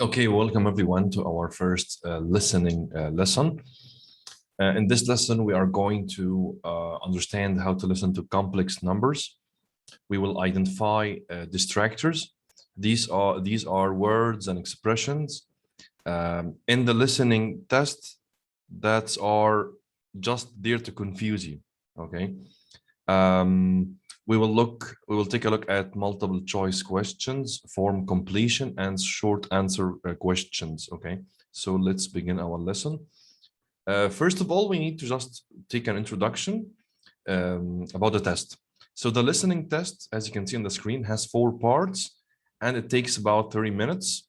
Okay, welcome everyone to our first listening lesson. In this lesson, we are going to understand how to listen to complex numbers. We will identify distractors. These are words and expressions in the listening test that are just there to confuse you. Okay. We will take a look at multiple choice questions, form completion, and short answer questions. Okay, so let's begin our lesson. First of all, we need to just take an introduction about the test. So the listening test, as you can see on the screen, has 4 parts, and it takes about 30 minutes,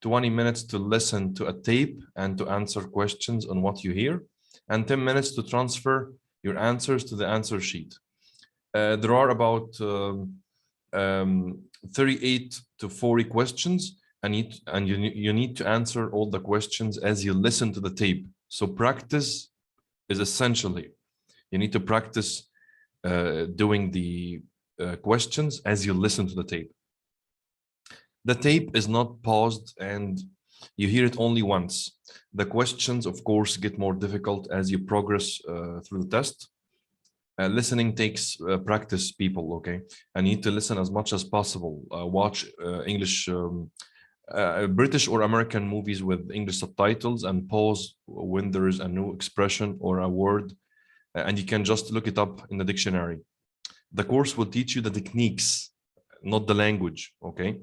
20 minutes to listen to a tape and to answer questions on what you hear, and 10 minutes to transfer your answers to the answer sheet. There are about 38 to 40 questions, and you need to answer all the questions as you listen to the tape. So practice is essential here. You need to practice doing the questions as you listen to the tape. The tape is not paused and you hear it only once. The questions, of course, get more difficult as you progress through the test. Listening takes practice, people, okay? I need to listen as much as possible. Watch English, British or American movies with English subtitles and pause when there is a new expression or a word, and you can just look it up in the dictionary. The course will teach you the techniques, not the language, okay?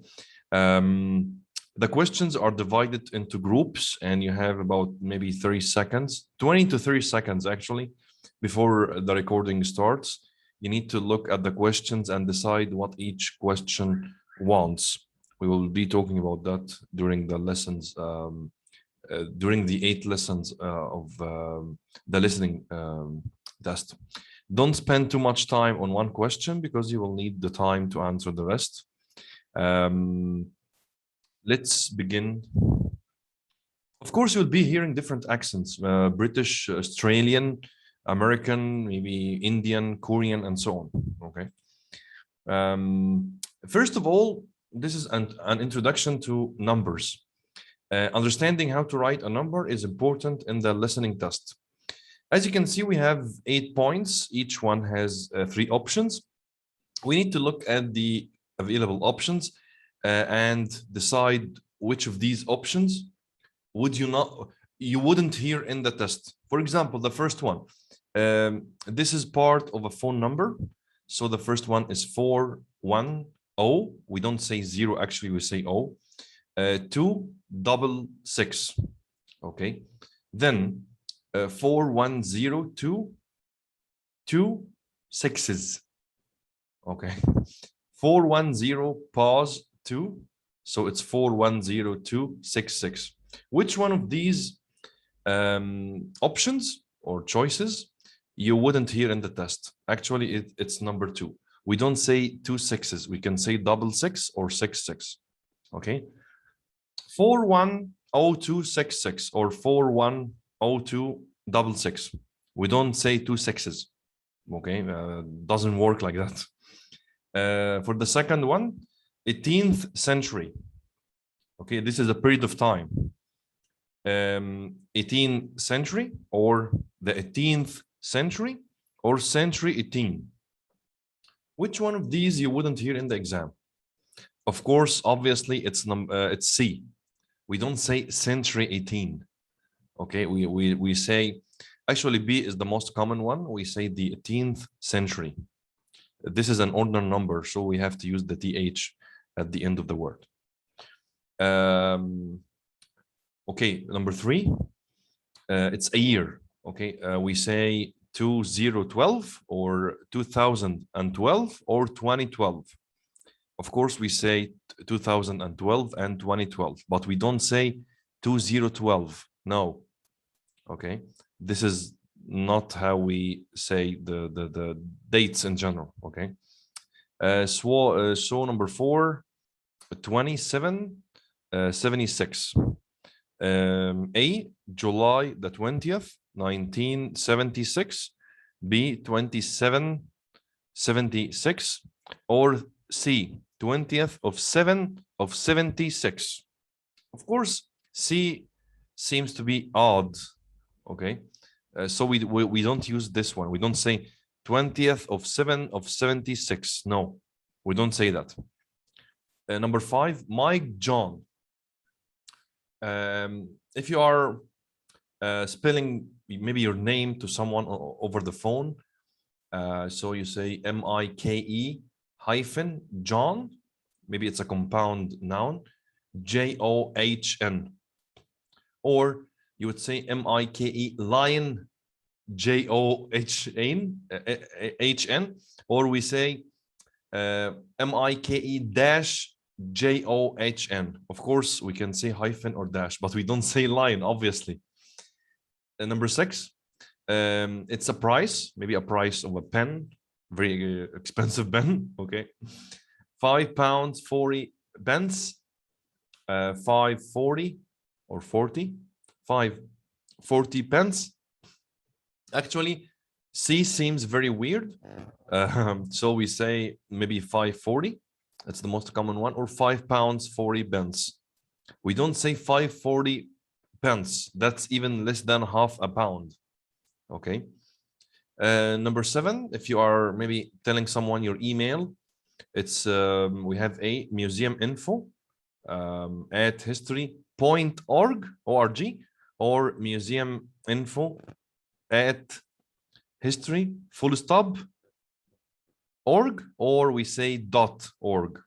The questions are divided into groups, and you have about maybe 30 seconds, 20 to 30 seconds actually, before the recording starts. You need to look at the questions and decide what each question wants. We will be talking about that during the lessons, during the 8 lessons of the listening test. Don't spend too much time on one question because you will need the time to answer the rest. Let's begin. Of course, you'll be hearing different accents, British, Australian, American, maybe Indian, Korean, and so on. Okay. First of all, this is an introduction to numbers. Understanding how to write a number is important in the listening test. As you can see, we have 8 points. Each one has 3 options. We need to look at the available options and decide which of these options you wouldn't hear in the test. For example, the first one. This is part of a phone number. So the first one is 410. We don't say 0, actually, we say 0. 266. Okay. Then 4102. 2 6s. Okay. 410 pause 2. So it's 410266. Which one of these options or choices you wouldn't hear in the test? Actually, it's number 2. We don't say 2 6s. We can say 66 or 66. Okay. 410266 or 410266. We don't say 2 6s. Okay. Doesn't work like that. For the second one, 18th century. Okay. This is a period of time. 18th century or the 18th century or century 18. Which one of these you wouldn't hear in the exam? Of course, obviously, it's C. We don't say century 18. Okay, we say, actually B is the most common one. We say the 18th century. This is an ordinal number, so we have to use the TH at the end of the word. Okay, number 3, it's a year. Okay, we say 2012 or 2012 or 2012. Of course, we say 2012 and 2012, but we don't say 2012. No. Okay, this is not how we say the dates in general. Okay, so number 4, 2776. A, July the 20th, 1976. B, 2776. Or C, 20th of 7 of 76. Of course, C seems to be odd. Okay, so we don't use this one. We don't say 20th of 7 of 76. No, we don't say that. Number 5, Mike John. If you are spelling maybe your name to someone over the phone, so you say Mike hyphen John, maybe it's a compound noun, John, or you would say Mike lion, John, or we say Mike dash John. Of course, we can say hyphen or dash, but we don't say line, obviously. Number 6, it's a price, maybe a price of a pen, very expensive pen. Okay, £5 40 pence, 540 or 40, 540 pence. Actually, C seems very weird, so we say maybe 540. That's the most common one, or £5 40 pence. We don't say 540 pence. That's even less than half a pound. Okay. Number 7, if you are maybe telling someone your email, it's we have a museum info at history.org, or museum info at history full stop org, or we say .org.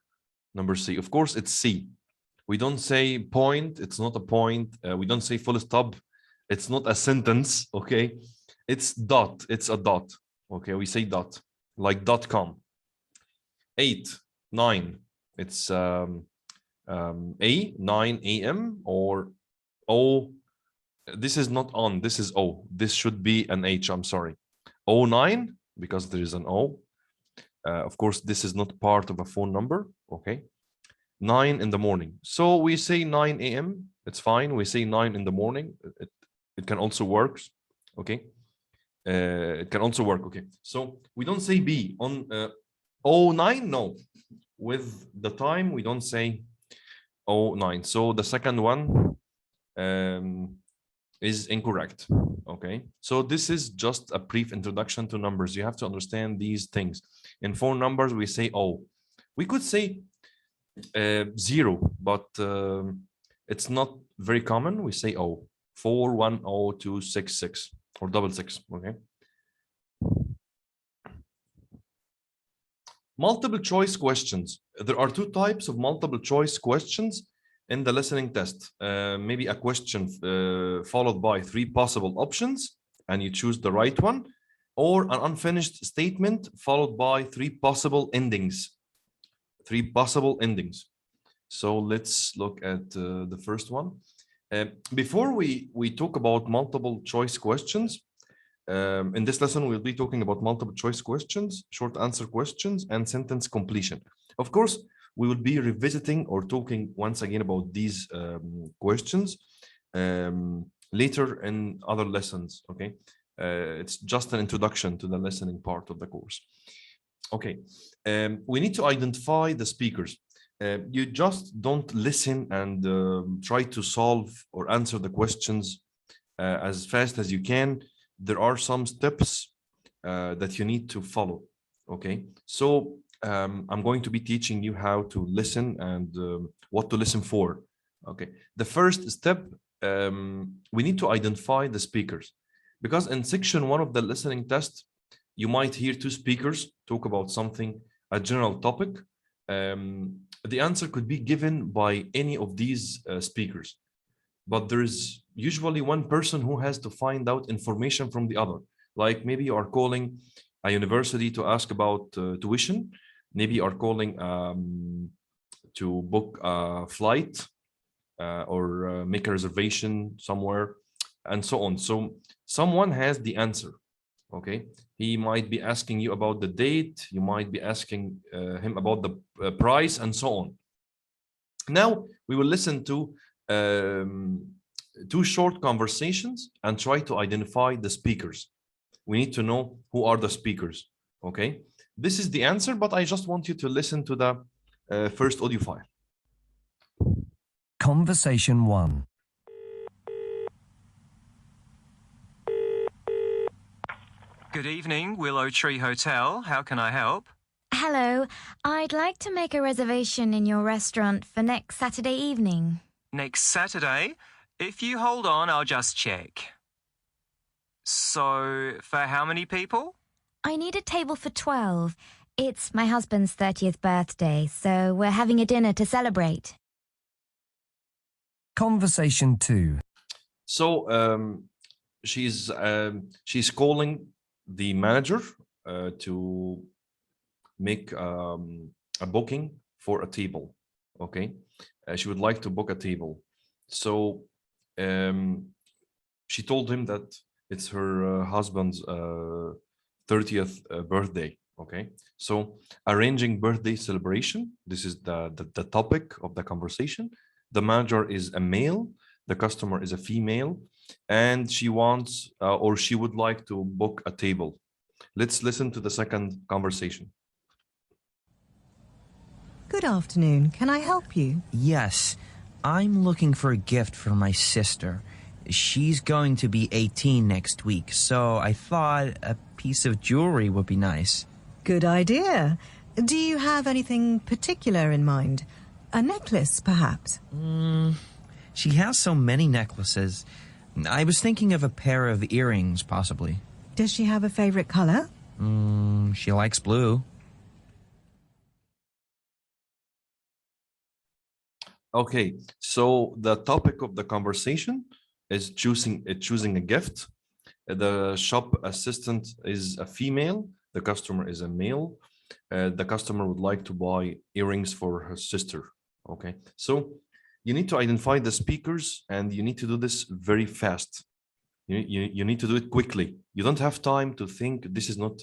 Number C, of course, it's C. We don't say point, it's not a point. We don't say full stop, it's not a sentence. Okay, it's dot, it's a dot. Okay, we say dot, like .com. 8, 9, it's A, 9 a.m. or O. This is not on, this is O. This should be an H, I'm sorry. 09, because there is an O. Of course, this is not part of a phone number. Okay, 9 in the morning. So we say 9 a.m. It's fine. We say 9 in the morning. It can also work. Okay, it can also work. Okay, so we don't say B on 09. No, with the time we don't say 09. So the second one is incorrect. Okay, so this is just a brief introduction to numbers. You have to understand these things. In phone numbers, we say O. We could say 0, but it's not very common. We say O, 410266 or 66. Okay. Multiple choice questions. There are 2 types of multiple choice questions in the listening test. Maybe a question followed by 3 possible options and you choose the right one, or an unfinished statement followed by 3 possible endings. 3 possible endings. So let's look at the first one. Before we talk about multiple choice questions, in this lesson, we'll be talking about multiple choice questions, short answer questions, and sentence completion. Of course, we will be revisiting or talking once again about these questions later in other lessons. Okay, it's just an introduction to the listening part of the course. Okay, we need to identify the speakers. You just don't listen and try to solve or answer the questions as fast as you can. There are some steps that you need to follow. Okay, so I'm going to be teaching you how to listen and what to listen for. Okay, the first step, we need to identify the speakers, because in section 1 of the listening test, you might hear 2 speakers talk about something, a general topic. The answer could be given by any of these speakers, but there is usually one person who has to find out information from the other. Like maybe you are calling a university to ask about tuition. Maybe you are calling to book a flight or make a reservation somewhere, and so on. So someone has the answer. Okay, he might be asking you about the date, you might be asking him about the price, and so on. Now we will listen to 2 short conversations and try to identify the speakers. We need to know who are the speakers. Okay, this is the answer, but I just want you to listen to the first audio file. Conversation 1. Good evening, Willow Tree Hotel. How can I help? Hello, I'd like to make a reservation in your restaurant for next Saturday evening. Next Saturday? If you hold on, I'll just check. So, for how many people? I need a table for 12. It's my husband's 30th birthday, so we're having a dinner to celebrate. Conversation 2. So she's calling the manager to make a booking for a table. Okay, she would like to book a table. So she told him that it's her husband's 30th birthday. Okay, so arranging birthday celebration. This is the topic of the conversation. The manager is a male, the customer is a female, and she wants or she would like to book a table. Let's listen to the second conversation. Good afternoon. Can I help you? Yes, I'm looking for a gift for my sister. She's going to be 18 next week, so I thought a piece of jewelry would be nice. Good idea. Do you have anything particular in mind? A necklace, perhaps? She has so many necklaces. I was thinking of a pair of earrings, possibly. Does she have a favorite color? She likes blue. Okay, so the topic of the conversation is choosing a gift. The shop assistant is a female, the customer is a male. The customer would like to buy earrings for her sister. Okay, so you need to identify the speakers and you need to do this very fast. You need to do it quickly. You don't have time to think. This is not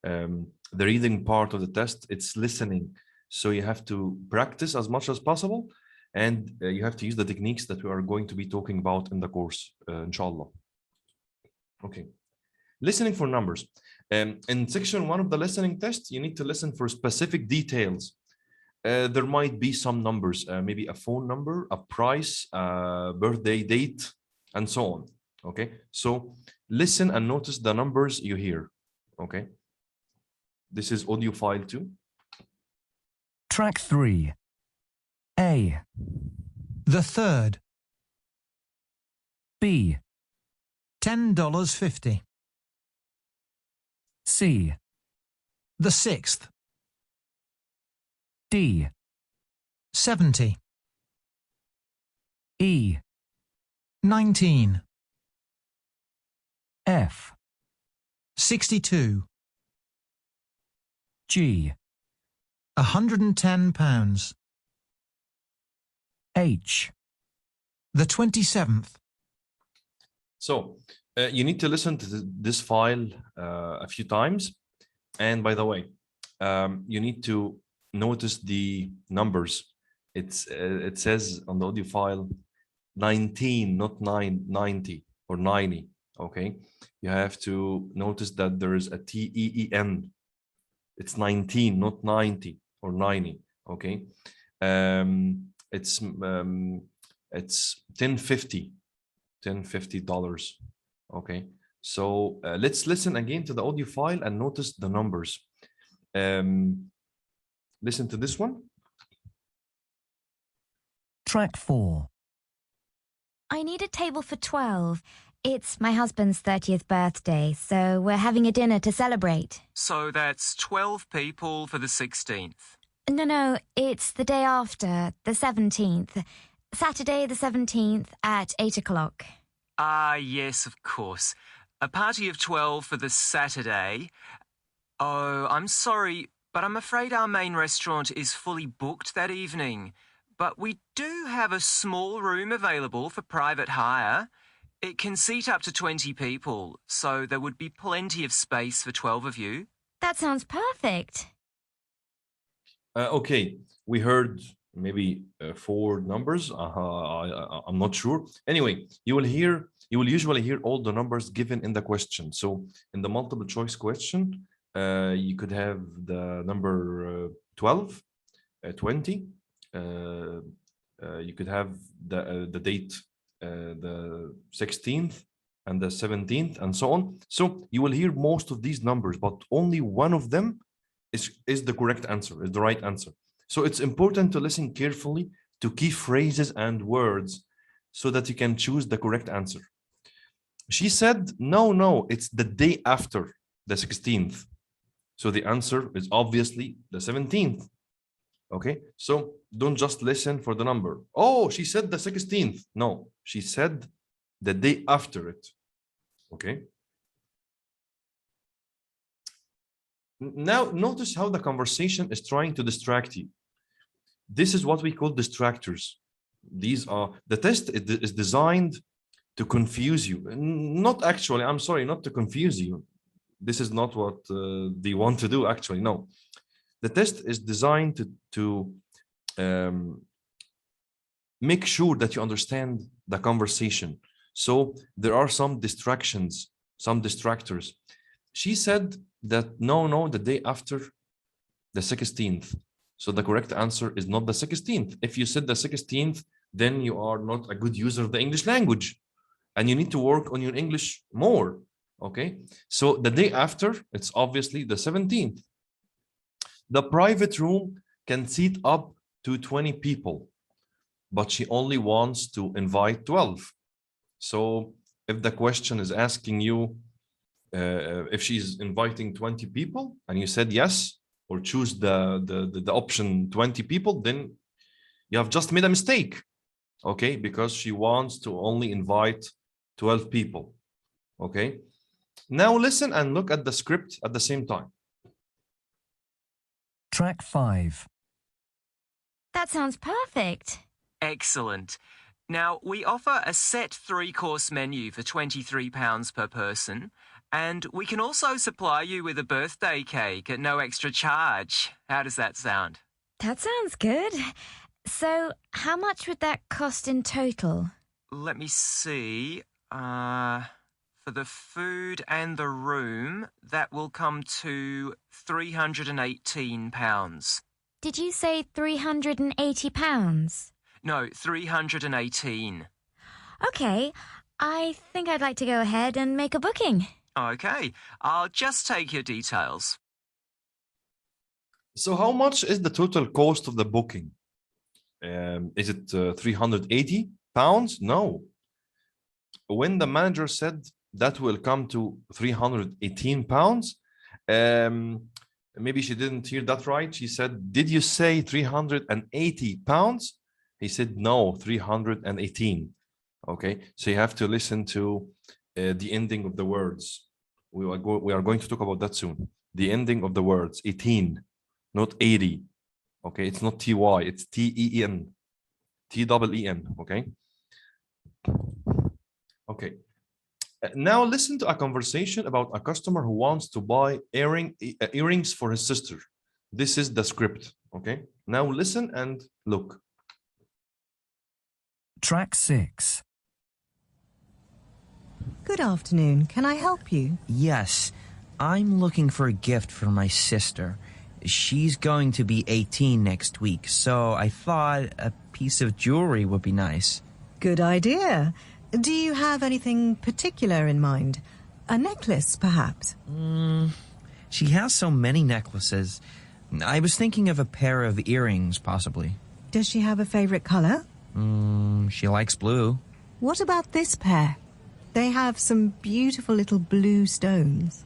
the reading part of the test, it's listening. So you have to practice as much as possible, and you have to use the techniques that we are going to be talking about in the course, inshallah. Okay, listening for numbers. In section 1 of the listening test, you need to listen for specific details. There might be some numbers, maybe a phone number, a price, birthday date, and so on. Okay, so listen and notice the numbers you hear. Okay, this is audio file 2. Track 3. A. The 3rd. B. $10.50. C. The 6th. D. 70. E. 19. F. 62. G. £110. H. The 27th. So you need to listen to this file a few times. And by the way, you need to notice the numbers. It says on the audio file 19, not 90 or 90. Okay, you have to notice that there is a TEEN. It's 19, not 90 or 90. Okay, it's $10.50. Okay, so let's listen again to the audio file and notice the numbers. Listen to this one. Track 4. I need a table for 12. It's my husband's 30th birthday, so we're having a dinner to celebrate. So that's 12 people for the 16th. No, it's the day after, the 17th. Saturday the 17th at 8 o'clock. Ah, yes, of course. A party of 12 for the Saturday. Oh, I'm sorry, but I'm afraid our main restaurant is fully booked that evening. But we do have a small room available for private hire. It can seat up to 20 people, so there would be plenty of space for 12 of you. That sounds perfect. Okay, we heard maybe 4 numbers. I'm not sure. Anyway, you will usually hear all the numbers given in the question. So in the multiple choice question, you could have the number 12, 20. You could have the date, the 16th and the 17th and so on. So you will hear most of these numbers, but only one of them is the correct answer, is the right answer. So it's important to listen carefully to key phrases and words so that you can choose the correct answer. She said, no, it's the day after the 16th. So the answer is obviously the 17th. Okay, so don't just listen for the number. Oh, she said the 16th. No, she said the day after it. Okay. Now, notice how the conversation is trying to distract you. This is what we call distractors. These are, the test is designed to confuse you. Not actually, I'm sorry, not to confuse you. This is not what they want to do, actually, no. The test is designed to make sure that you understand the conversation. So there are some distractions, some distractors. She said that no, the day after the 16th. So the correct answer is not the 16th. If you said the 16th, then you are not a good user of the English language and you need to work on your English more. Okay, so the day after, it's obviously the 17th. The private room can seat up to 20 people, but she only wants to invite 12. So if the question is asking you if she's inviting 20 people and you said yes, or choose the option 20 people, then you have just made a mistake, okay? Because she wants to only invite 12 people, okay? Now listen and look at the script at the same time. Track 5. That sounds perfect. Excellent. Now, we offer a set 3-course menu for £23 per person, and we can also supply you with a birthday cake at no extra charge. How does that sound? That sounds good. So, how much would that cost in total? Let me see. For the food and the room, that will come to £318. Did you say £380? No, 318. Okay, I think I'd like to go ahead and make a booking. Okay, I'll just take your details. So how much is the total cost of the booking? Is it £380? No. When the manager said that will come to £318, maybe she didn't hear that right. She said, did you say £380? He said, no, 318. Okay, so you have to listen to the ending of the words. We are going to talk about that soon. The ending of the words, 18, not 80. Okay, it's not TY, it's TEN, TEEN. Okay. Okay. Now listen to a conversation about a customer who wants to buy earrings for his sister. This is the script. Okay. Now listen and look. Track 6. Good afternoon. Can I help you? Yes, I'm looking for a gift for my sister. She's going to be 18 next week, so I thought a piece of jewelry would be nice. Good idea. Do you have anything particular in mind? A necklace, perhaps? She has so many necklaces. I was thinking of a pair of earrings, possibly. Does she have a favorite color? She likes blue. What about this pair? They have some beautiful little blue stones.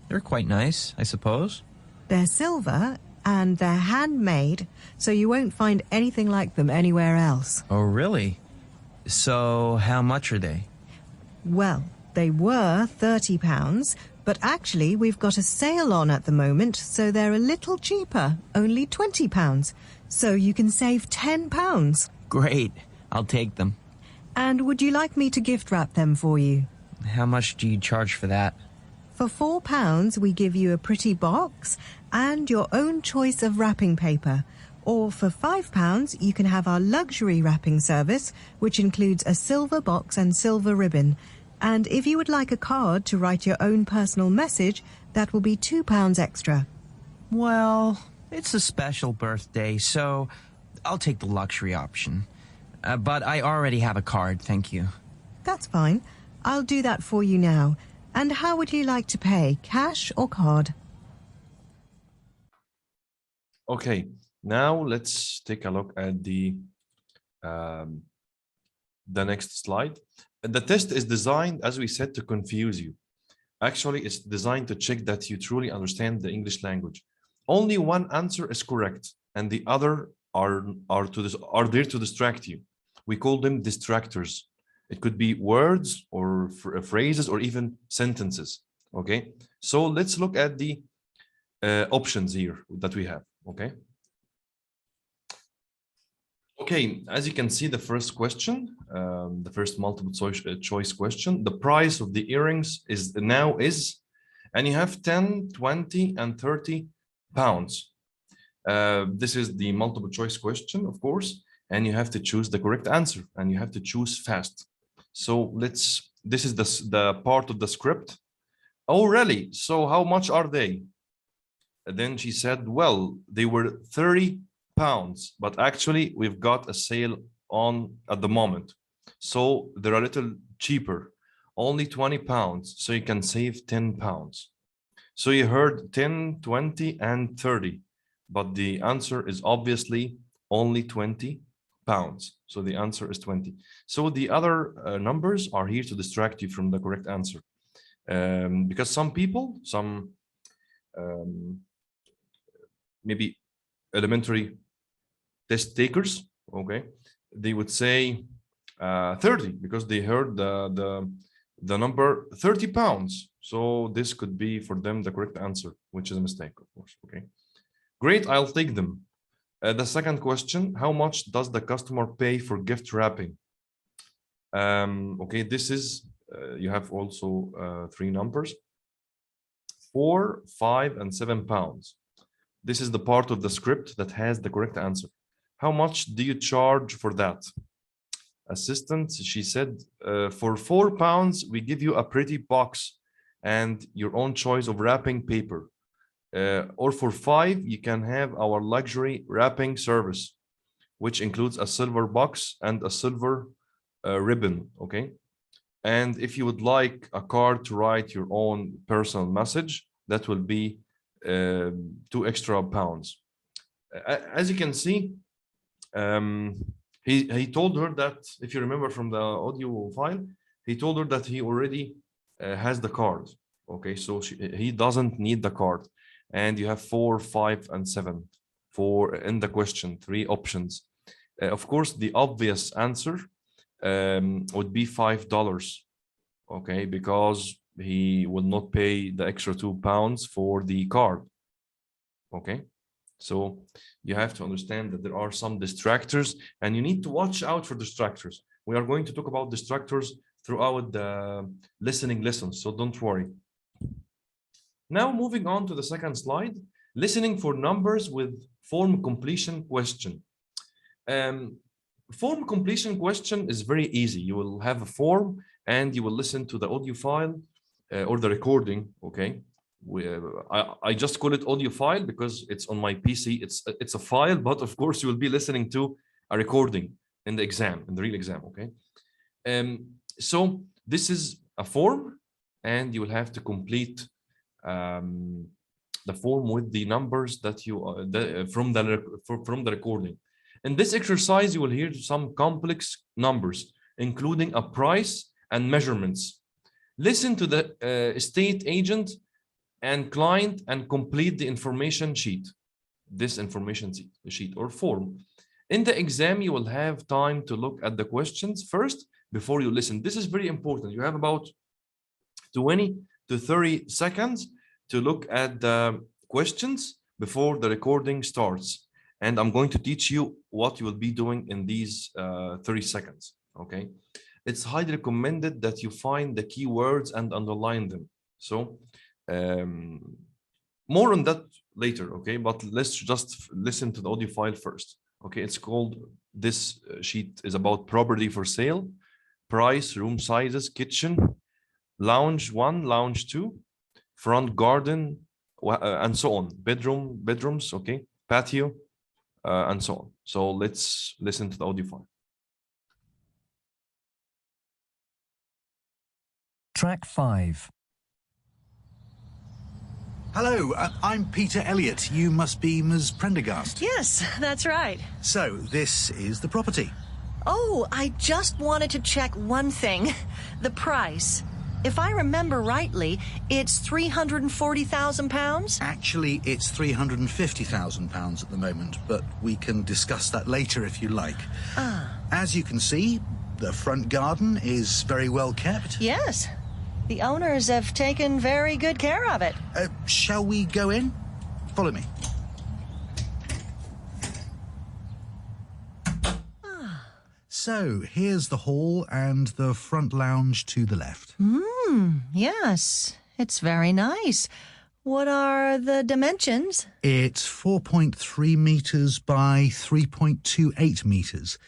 They're quite nice, I suppose. They're silver and they're handmade, so you won't find anything like them anywhere else. Oh, really? So, how much are they? Well, they were £30, but actually we've got a sale on at the moment, so they're a little cheaper, only £20. So you can save £10. Great. I'll take them. And would you like me to gift wrap them for you? How much do you charge for that? For £4, we give you a pretty box and your own choice of wrapping paper. Or for £5, you can have our luxury wrapping service, which includes a silver box and silver ribbon. And if you would like a card to write your own personal message, that will be £2 extra. Well, it's a special birthday, so I'll take the luxury option. but I already have a card, thank you. That's fine. I'll do that for you now. And how would you like to pay, cash or card? Okay, now let's take a look at the next slide. The test is designed, as we said, to confuse you. Actually, it's designed to check that you truly understand the English language. Only one answer is correct, and the other are there to distract you. We call them distractors. It could be words or phrases or even sentences. Okay, so let's look at the options here that we have. Okay. Okay, as you can see, the first question, the first multiple choice question, the price of the earrings is, and you have 10, 20, and 30 pounds. This is the multiple choice question, of course, and you have to choose the correct answer, and you have to choose fast. So this is the part of the script. Oh, really? So how much are they? And then she said, well, they were 30 pounds, but actually we've got a sale on at the moment. So they're a little cheaper, only 20 pounds. So you can save 10 pounds. So you heard 10, 20, and 30, but the answer is obviously only 20 pounds. So the answer is 20. So the other numbers are here to distract you from the correct answer. Because some people, maybe elementary test takers, okay, they would say 30 because they heard the number 30 pounds. So this could be for them the correct answer, which is a mistake, of course. Okay, great, I'll take them. The second question, how much does the customer pay for gift wrapping? Okay, this is you have also three numbers, 4, 5, and 7 pounds. This is the part of the script that has the correct answer. How much do you charge for that? Assistant, she said, for 4 pounds, we give you a pretty box and your own choice of wrapping paper. Or for 5, you can have our luxury wrapping service, which includes a silver box and a silver ribbon, okay? And if you would like a card to write your own personal message, that will be 2 extra pounds. As you can see, he told her that, if you remember from the audio file, he told her that he already has the card. Okay, so he doesn't need the card. And you have 4, 5, and 7 for in the question, 3 options. Of course, the obvious answer would be $5. Okay, because he will not pay the extra 2 pounds for the card. Okay, so you have to understand that there are some distractors and you need to watch out for distractors. We are going to talk about distractors throughout the listening lessons, so don't worry. Now moving on to the second slide, listening for numbers with form completion question. Form completion question is very easy. You will have a form and you will listen to the audio file or the recording, okay? I just call it audio file because it's on my PC. It's a file, but of course you will be listening to a recording in the exam, in the real exam, okay? So this is a form and you will have to complete the form with the numbers that you from the recording. In this exercise, you will hear some complex numbers, including a price and measurements. Listen to the estate agent and client and complete the information sheet. This information sheet or form. In the exam, you will have time to look at the questions first before you listen. This is very important. You have about 20 to 30 seconds to look at the questions before the recording starts. And I'm going to teach you what you will be doing in these 30 seconds, okay? It's highly recommended that you find the keywords and underline them. So more on that later, okay? But let's just listen to the audio file first, okay? It's called, this sheet is about property for sale, price, room sizes, kitchen, lounge 1, lounge 2, front garden, and so on, bedrooms, okay, patio, and so on. So let's listen to the audio file. Track 5. Hello, I'm Peter Elliott. You must be Ms. Prendergast. Yes, that's right. So, this is the property. Oh, I just wanted to check one thing. The price. If I remember rightly, it's £340,000? Actually, it's £350,000 at the moment, but we can discuss that later if you like. As you can see, the front garden is very well kept. Yes. The owners have taken very good care of it. Shall we go in? Follow me. So, here's the hall and the front lounge to the left. Yes, it's very nice. What are the dimensions? It's 4.3 metres by 3.28 metres.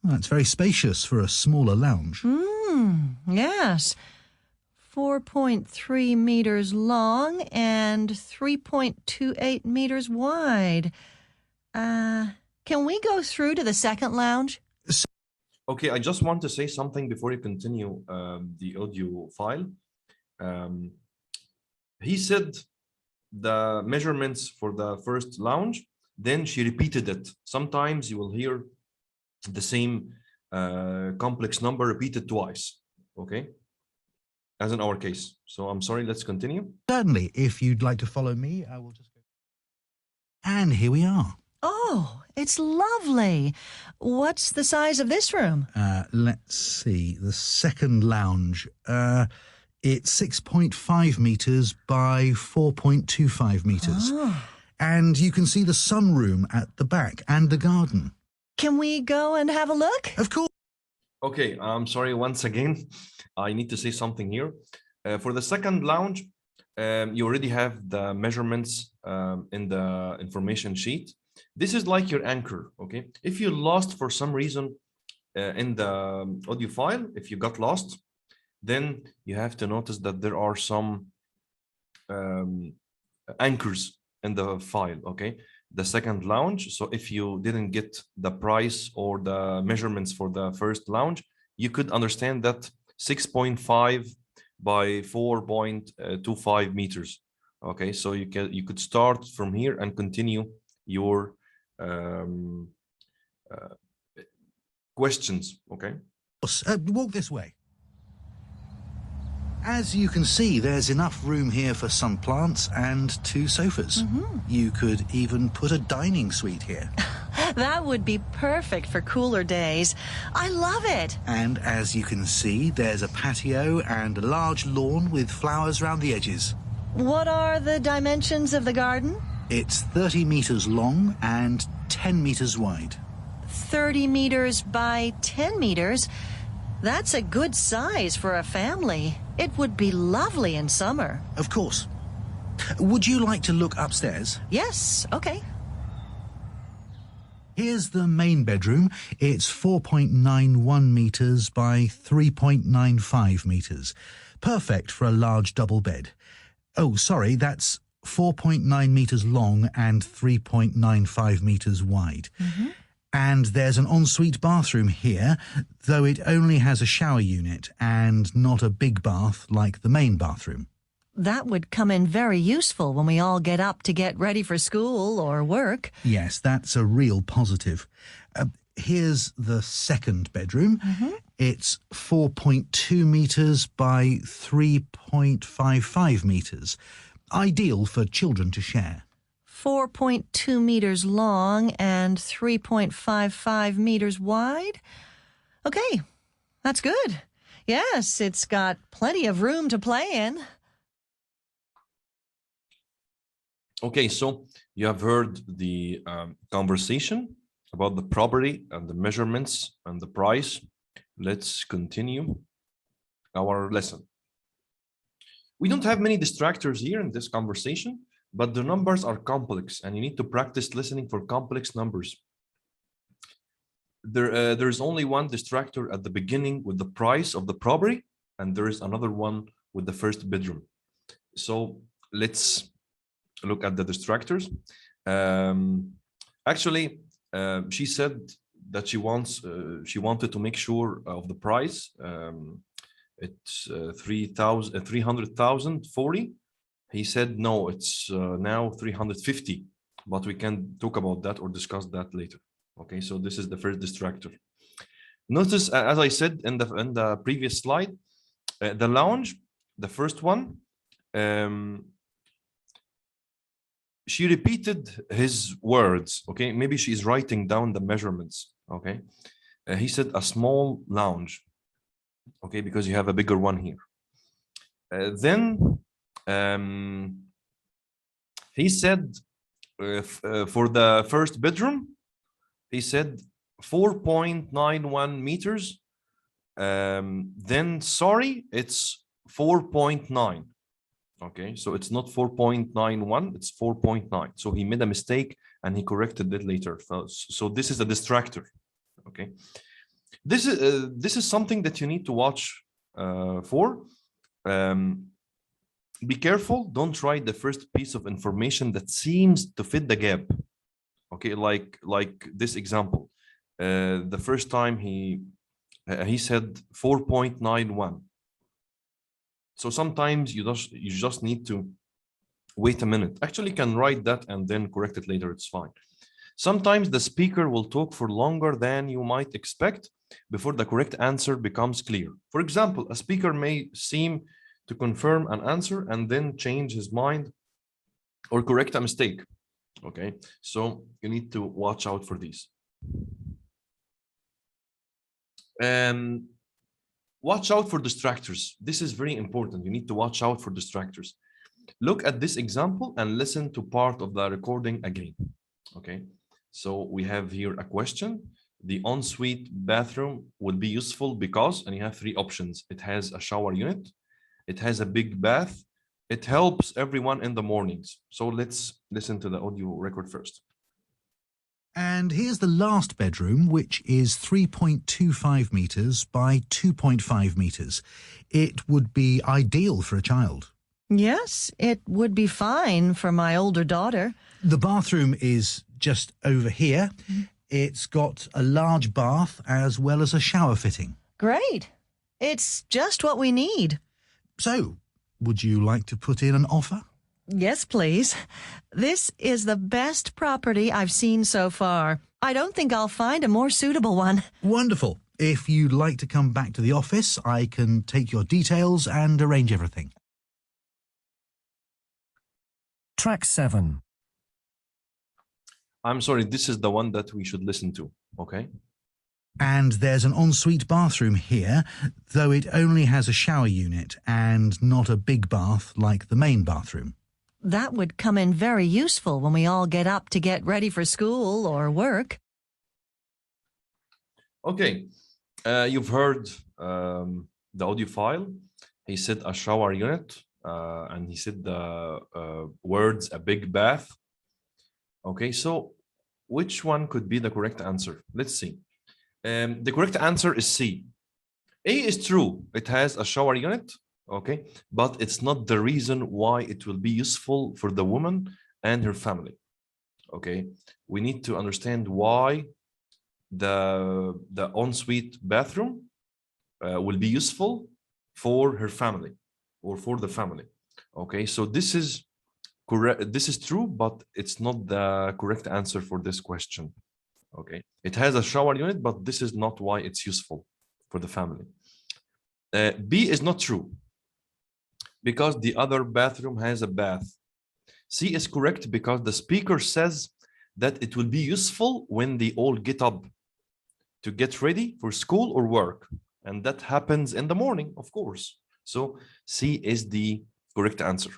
Well, that's very spacious for a smaller lounge. Yes. 4.3 meters long and 3.28 meters wide. Can we go through to the second lounge? Okay, I just want to say something before you continue the audio file. He said the measurements for the first lounge, then she repeated it. Sometimes you will hear the same complex number repeated twice, okay? As in our case. So I'm sorry, let's continue. Certainly, if you'd like to follow me, I will just go. And here we are. Oh, it's lovely. What's the size of this room? Let's see, the second lounge. It's 6.5 metres by 4.25 metres. And you can see the sunroom at the back and the garden. Can we go and have a look? Of course. Okay, I'm sorry once again. I need to say something here. For the second lounge, you already have the measurements in the information sheet. This is like your anchor, okay? If you lost for some reason in the audio file, if you got lost, then you have to notice that there are some anchors in the file, okay? The second lounge. So if you didn't get the price or the measurements for the first lounge, you could understand that 6.5 by 4.25 meters. Okay, so you could start from here and continue your questions. Okay. Walk this way. As you can see, there's enough room here for some plants and 2 sofas. You could even put a dining suite here. That would be perfect for cooler days. I love it. And as you can see, there's a patio and a large lawn with flowers around the edges. What are the dimensions of the garden? It's 30 metres long and 10 metres wide. 30 meters by 10 meters? That's a good size for a family. It would be lovely in summer. Of course. Would you like to look upstairs? Yes, okay. Here's the main bedroom. It's 4.91 metres by 3.95 metres. Perfect for a large double bed. Oh, sorry, that's 4.9 metres long and 3.95 metres wide. And there's an ensuite bathroom here, though it only has a shower unit and not a big bath like the main bathroom. That would come in very useful when we all get up to get ready for school or work. Yes, that's a real positive. Here's the second bedroom. It's 4.2 metres by 3.55 metres. Ideal for children to share. 4.2 meters long and 3.55 meters wide? Okay, that's good. Yes, it's got plenty of room to play in. Okay, so you have heard the conversation about the property and the measurements and the price. Let's continue our lesson. We don't have many distractors here in this conversation, but the numbers are complex and you need to practice listening for complex numbers. There's only one distractor at the beginning with the price of the property, and there is another one with the first bedroom. So let's look at the distractors. Actually, she said that she wanted to make sure of the price it's 300,040. He said, no, it's now 350, but we can talk about that or discuss that later. Okay, so this is the first distractor. Notice, as I said in the previous slide, the lounge, the first one, she repeated his words. Okay, maybe she's writing down the measurements. Okay, he said a small lounge. Okay, because you have a bigger one here. Then he said for the first bedroom, he said 4.91 meters. Then sorry, it's 4.9. Okay, so it's not 4.91, it's 4.9. So he made a mistake and he corrected it later. So this is a distractor. Okay, this is something that you need to watch for. Be careful, don't write the first piece of information that seems to fit the gap. Okay, like this example. The first time he said 4.91. So sometimes you just need to wait a minute. Actually, you can write that and then correct it later. It's fine. Sometimes the speaker will talk for longer than you might expect before the correct answer becomes clear. For example, a speaker may seem to confirm an answer and then change his mind or correct a mistake. Okay, so you need to watch out for these. Watch out for distractors. This is very important. You need to watch out for distractors. Look at this example and listen to part of the recording again. Okay, so we have here a question. The ensuite bathroom will be useful because, and you have three options. It has a shower unit. It has a big bath. It helps everyone in the mornings. So let's listen to the audio record first. And here's the last bedroom, which is 3.25 meters by 2.5 meters. It would be ideal for a child. Yes, it would be fine for my older daughter. The bathroom is just over here. It's got a large bath as well as a shower fitting. Great. It's just what we need. So, would you like to put in an offer? Yes, please. This is the best property I've seen so far. I don't think I'll find a more suitable one. Wonderful. If you'd like to come back to the office, I can take your details and arrange everything. Track 7. I'm sorry, this is the one that we should listen to. Okay. And there's an ensuite bathroom here, though it only has a shower unit and not a big bath like the main bathroom. That would come in very useful when we all get up to get ready for school or work. Okay, you've heard the audio file. He said a shower unit, and he said the words a big bath. Okay, so which one could be the correct answer? Let's see. The correct answer is C. A is true. It has a shower unit. Okay, but it's not the reason why it will be useful for the woman and her family. Okay, we need to understand why the ensuite bathroom will be useful for her family or for the family. Okay, so this is correct. This is true, but it's not the correct answer for this question. Okay, it has a shower unit, but this is not why it's useful for the family. B is not true, because the other bathroom has a bath. C is correct because the speaker says that it will be useful when they all get up to get ready for school or work. And that happens in the morning, of course. So C is the correct answer.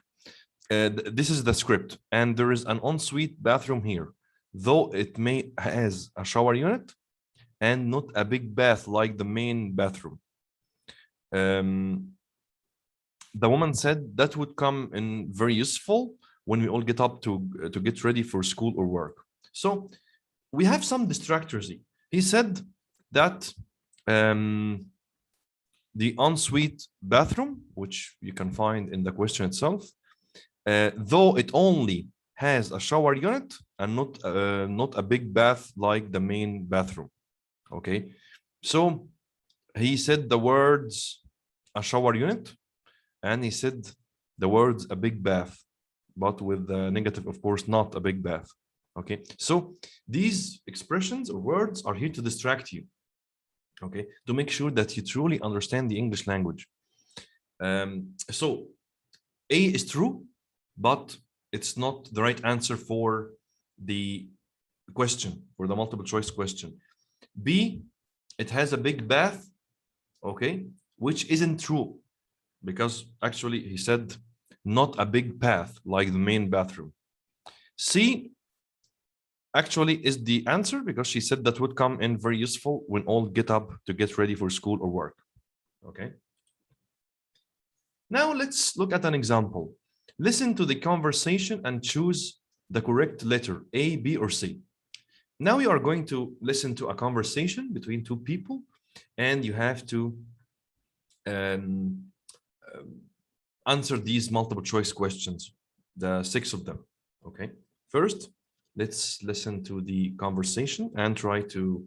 This is the script. And there is an ensuite bathroom here, though it may has a shower unit and not a big bath like the main bathroom. The woman said that would come in very useful when we all get up to get ready for school or work. So we have some distractors. He said that the ensuite bathroom, which you can find in the question itself, though it only has a shower unit and not a big bath like the main bathroom. Okay, so he said the words a shower unit, and he said the words a big bath, but with the negative, of course, not a big bath. Okay, so these expressions or words are here to distract you, okay, to make sure that you truly understand the English language. So A is true, but it's not the right answer for the question, for the multiple choice question. B, it has a big bath, okay, which isn't true, because actually he said not a big bath like the main bathroom. C actually is the answer, because she said that would come in very useful when all get up to get ready for school or work. Okay. Now let's look at an example. Listen to the conversation and choose the correct letter, A, B, or C. Now you are going to listen to a conversation between two people, and you have to answer these multiple choice questions, the 6 of them. Okay. First, let's listen to the conversation and try to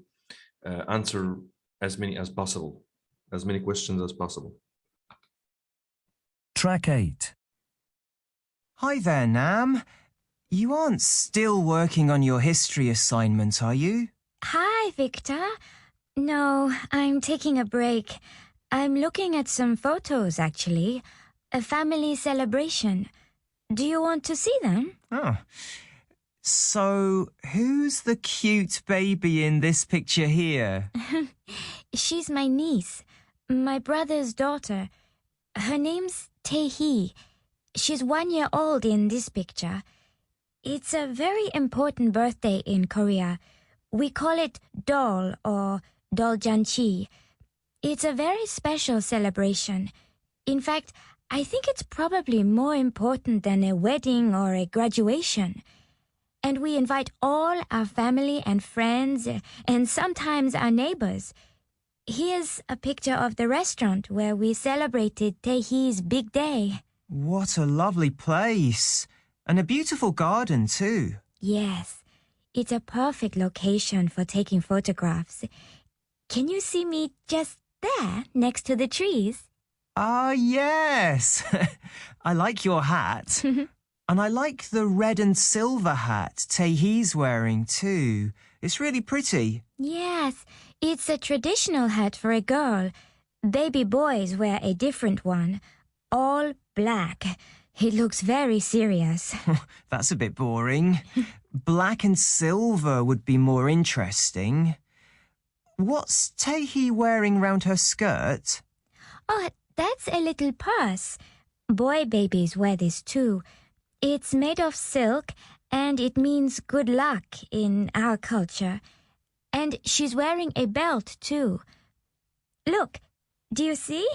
answer as many as possible, as many questions as possible. Track 8. Hi there, Nam. You aren't still working on your history assignment, are you? Hi, Victor. No, I'm taking a break. I'm looking at some photos, actually. A family celebration. Do you want to see them? Oh. So, who's the cute baby in this picture here? She's my niece, my brother's daughter. Her name's Tae-hee. She's 1 year old in this picture. It's a very important birthday in Korea. We call it Dol or Doljanchi. It's a very special celebration. In fact, I think it's probably more important than a wedding or a graduation. And we invite all our family and friends and sometimes our neighbors. Here's a picture of the restaurant where we celebrated Tae-hee's big day. What a lovely place. And a beautiful garden, too. Yes, it's a perfect location for taking photographs. Can you see me just there, next to the trees? Ah, yes. I like your hat. And I like the red and silver hat Tae-hee's wearing, too. It's really pretty. Yes, it's a traditional hat for a girl. Baby boys wear a different one, all black. It looks very serious. That's a bit boring. Black and silver would be more interesting. What's Tae-hee wearing round her skirt? Oh, that's a little purse. Boy babies wear this too. It's made of silk and it means good luck in our culture. And she's wearing a belt too. Look, do you see?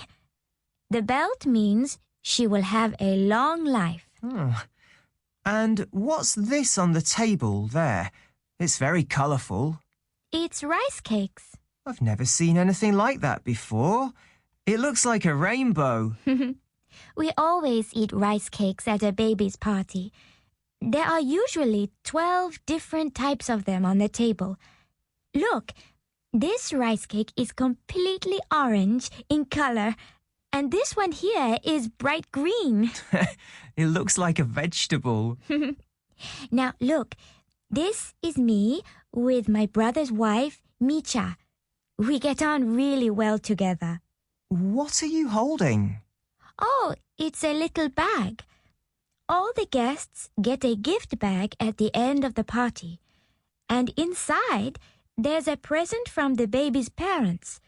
The belt means she will have a long life. Oh. And what's this on the table there? It's very colourful. It's rice cakes. I've never seen anything like that before. It looks like a rainbow. We always eat rice cakes at a baby's party. There are usually 12 different types of them on the table. Look, this rice cake is completely orange in color, and this one here is bright green. It looks like a vegetable. Now look, this is me with my brother's wife, Micha. We get on really well together. What are you holding? Oh, it's a little bag. All the guests get a gift bag at the end of the party. And inside, there's a present from the baby's parents.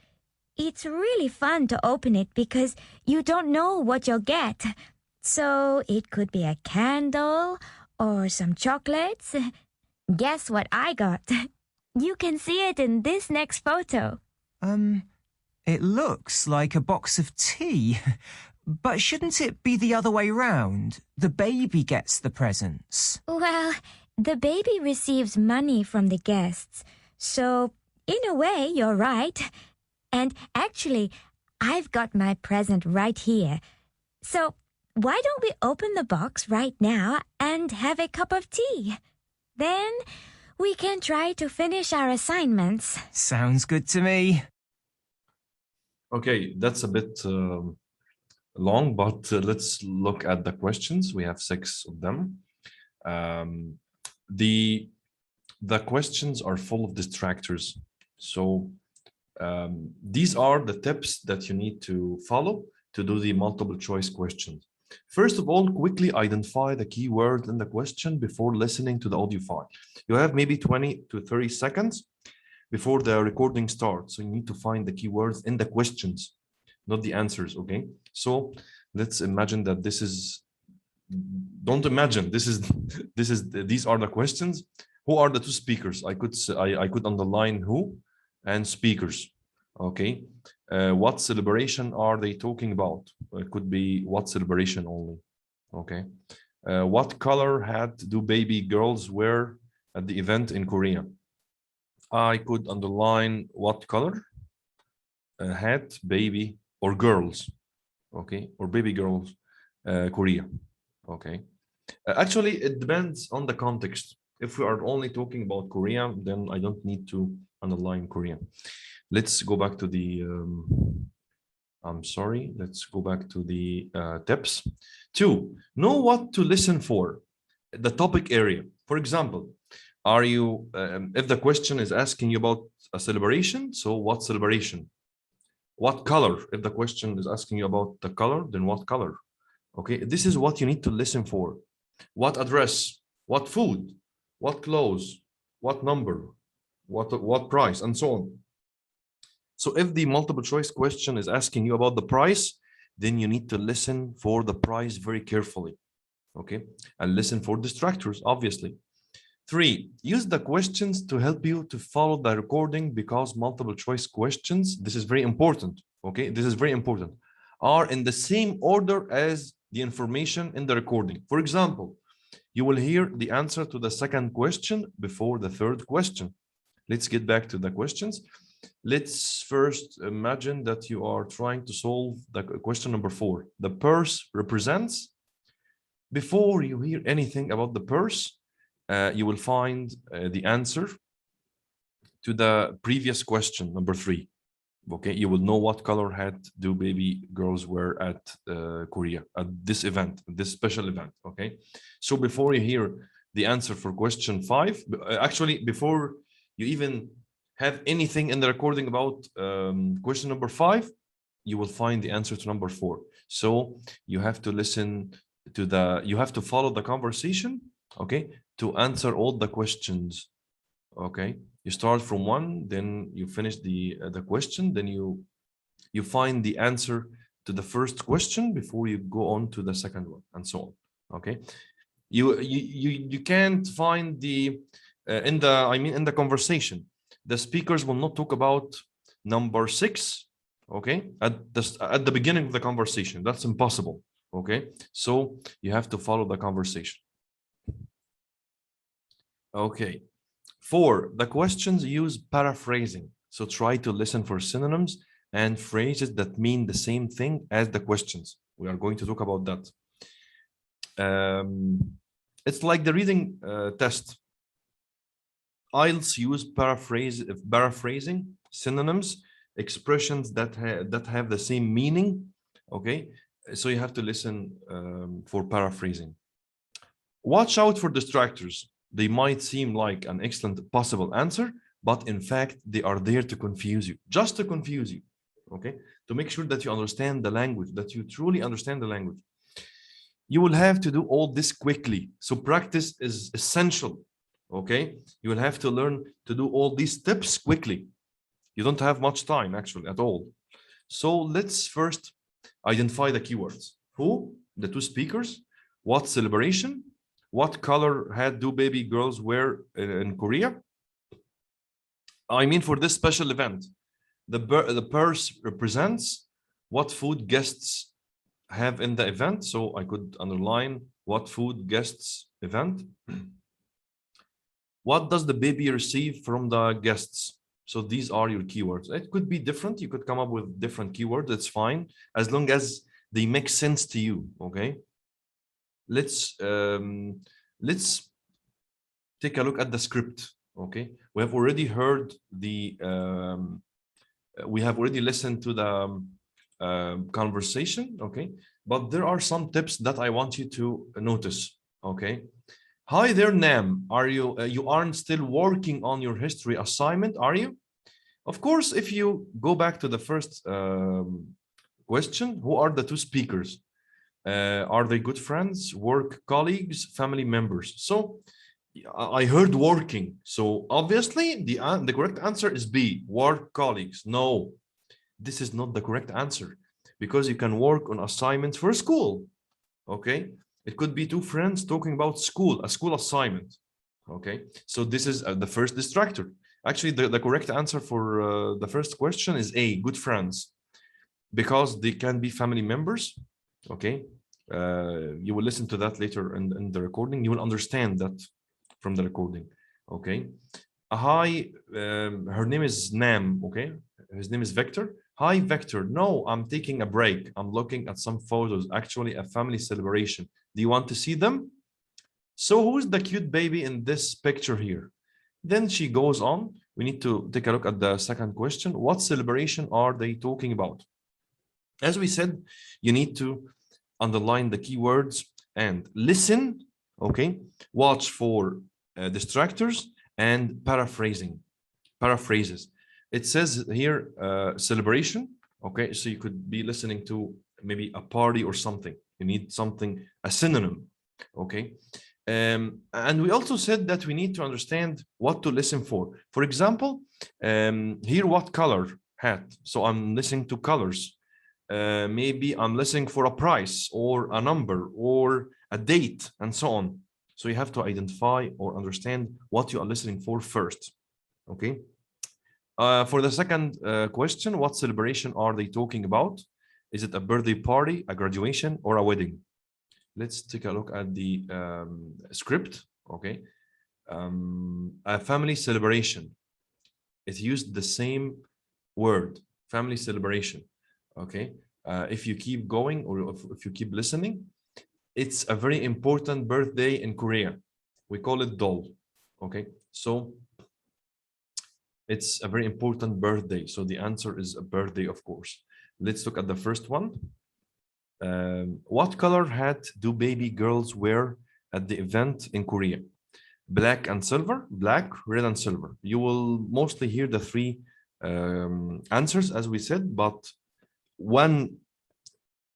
It's really fun to open it because you don't know what you'll get. So it could be a candle or some chocolates. Guess what I got? You can see it in this next photo. It looks like a box of tea. But shouldn't it be the other way round? The baby gets the presents. Well, the baby receives money from the guests. So, in a way, you're right. And actually, I've got my present right here. So, why don't we open the box right now and have a cup of tea? Then we can try to finish our assignments. Sounds good to me. Okay, that's a bit long, but let's look at the questions. We have 6 of them. The questions are full of distractors. So these are the tips that you need to follow to do the multiple choice questions. First of all, quickly identify the keyword in the question before listening to the audio file. You have maybe 20 to 30 seconds before the recording starts. So you need to find the keywords in the questions, not the answers, okay? So let's imagine that this is, don't imagine, these are the questions. Who are the 2 speakers? I could underline who and speakers, okay? What celebration are they talking about? It could be what celebration only, okay? What color hat do baby girls wear at the event in Korea? I could underline what color hat, baby, or girls, okay? Or baby girls, Korea, okay? Actually, it depends on the context. If we are only talking about Korea, then I don't need to underline Korea. Let's go back to the, I'm sorry, let's go back to the tips. 2, know what to listen for, the topic area. For example, are you, if the question is asking you about a celebration, so what celebration? What color? If the question is asking you about the color, then what color? Okay, this is what you need to listen for. What address? What food? What clothes? What number? What price? And so on. So if the multiple choice question is asking you about the price, then you need to listen for the price very carefully. Okay, and listen for distractors, obviously. 3, use the questions to help you to follow the recording, because multiple choice questions, this is very important, okay? This is very important, are in the same order as the information in the recording. For example, you will hear the answer to the second question before the third question. Let's get back to the questions. Let's first imagine that you are trying to solve the question number 4. The purse represents. Before you hear anything about the purse, you will find the answer to the previous question, number 3. Okay, you will know what color hat do baby girls wear at Korea, at this event, this special event. Okay, so before you hear the answer for question 5, actually, before you even have anything in the recording about question number 5, you will find the answer to number 4. So you have to listen to you have to follow the conversation, okay, to answer all the questions. Okay, you start from 1, then you finish the question, then you find the answer to the first question before you go on to the second one, and so on. Okay, you can't find the in the conversation, the speakers will not talk about number 6, okay, at the beginning of the conversation. That's impossible. Okay, so you have to follow the conversation. Okay, 4, the questions use paraphrasing. So try to listen for synonyms and phrases that mean the same thing as the questions. We are going to talk about that. It's like the reading test. IELTS use paraphrasing, synonyms, expressions that have the same meaning. Okay, so you have to listen for paraphrasing. Watch out for distractors. They might seem like an excellent possible answer, but in fact, they are there to confuse you, just to confuse you, okay? To make sure that you understand the language, that you truly understand the language. You will have to do all this quickly. So practice is essential, okay? You will have to learn to do all these steps quickly. You don't have much time, actually, at all. So let's first identify the keywords. Who? The 2 speakers. What celebration? What color hat do baby girls wear in Korea? I mean, for this special event, the purse represents. What food guests have in the event? So I could underline what food guests event. What does the baby receive from the guests? So these are your keywords. It could be different. You could come up with different keywords. It's fine, as long as they make sense to you. Okay. Let's take a look at the script. Okay, we have already heard the we have already listened to conversation, okay? But there are some tips that I want you to notice, okay? Hi there, Nam. Are you you aren't still working on your history assignment, are you? Of course, if you go back to the first question, who are the two speakers? Are they good friends, work colleagues, family members? So I heard working. So obviously the correct answer is B, work colleagues. No, this is not the correct answer because you can work on assignments for school. Okay. It could be two friends talking about school, a school assignment. Okay. So this is the first distractor. Actually, the correct answer for the first question is A, good friends, because they can be family members. Okay. You will listen to that later in the recording. You will understand that from the recording. Okay. Hi, her name is Nam. Okay. His name is Victor. Hi, Victor. No, I'm taking a break. I'm looking at some photos, actually a family celebration. Do you want to see them? So who's the cute baby in this picture here? Then she goes on. We need to take a look at the second question. What celebration are they talking about? As we said, you need to underline the keywords and listen, okay? Watch for distractors and paraphrases. It says here celebration, okay? So you could be listening to maybe a party or something. You need something, a synonym, okay? And we also said that we need to understand what to listen for. For example, here, what color hat? So I'm listening to colors. Maybe I'm listening for a price or a number or a date and so on. So you have to identify or understand what you are listening for first. Okay. For the second question, what celebration are they talking about? Is it a birthday party, a graduation, or a wedding? Let's take a look at the script. Okay. A family celebration. It used the same word, family celebration. Okay. If you keep going or if you keep listening, it's a very important birthday in Korea. We call it Dol. Okay. So it's a very important birthday. So the answer is a birthday, of course. Let's look at the first one. What color hat do baby girls wear at the event in Korea? Black and silver, black, red, and silver. You will mostly hear the three answers, as we said, but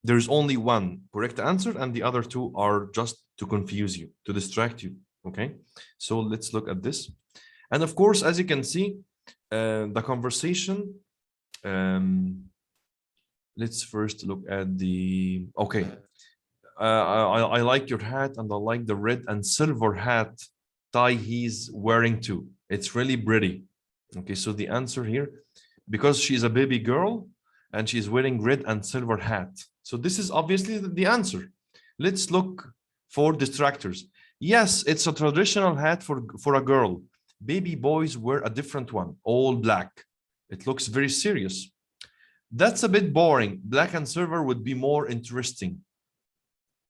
there's only one correct answer, and the other two are just to confuse you, to distract you. Okay, so let's look at this. And of course, as you can see, the conversation. Let's first look at the, okay. I like your hat and I like the red and silver hat tie he's wearing too. It's really pretty. Okay, so the answer here, because she's a baby girl and she's wearing red and silver hat. So this is obviously the answer. Let's look for distractors. Yes, it's a traditional hat for a girl. Baby boys wear a different one, all black. It looks very serious. That's a bit boring. Black and silver would be more interesting.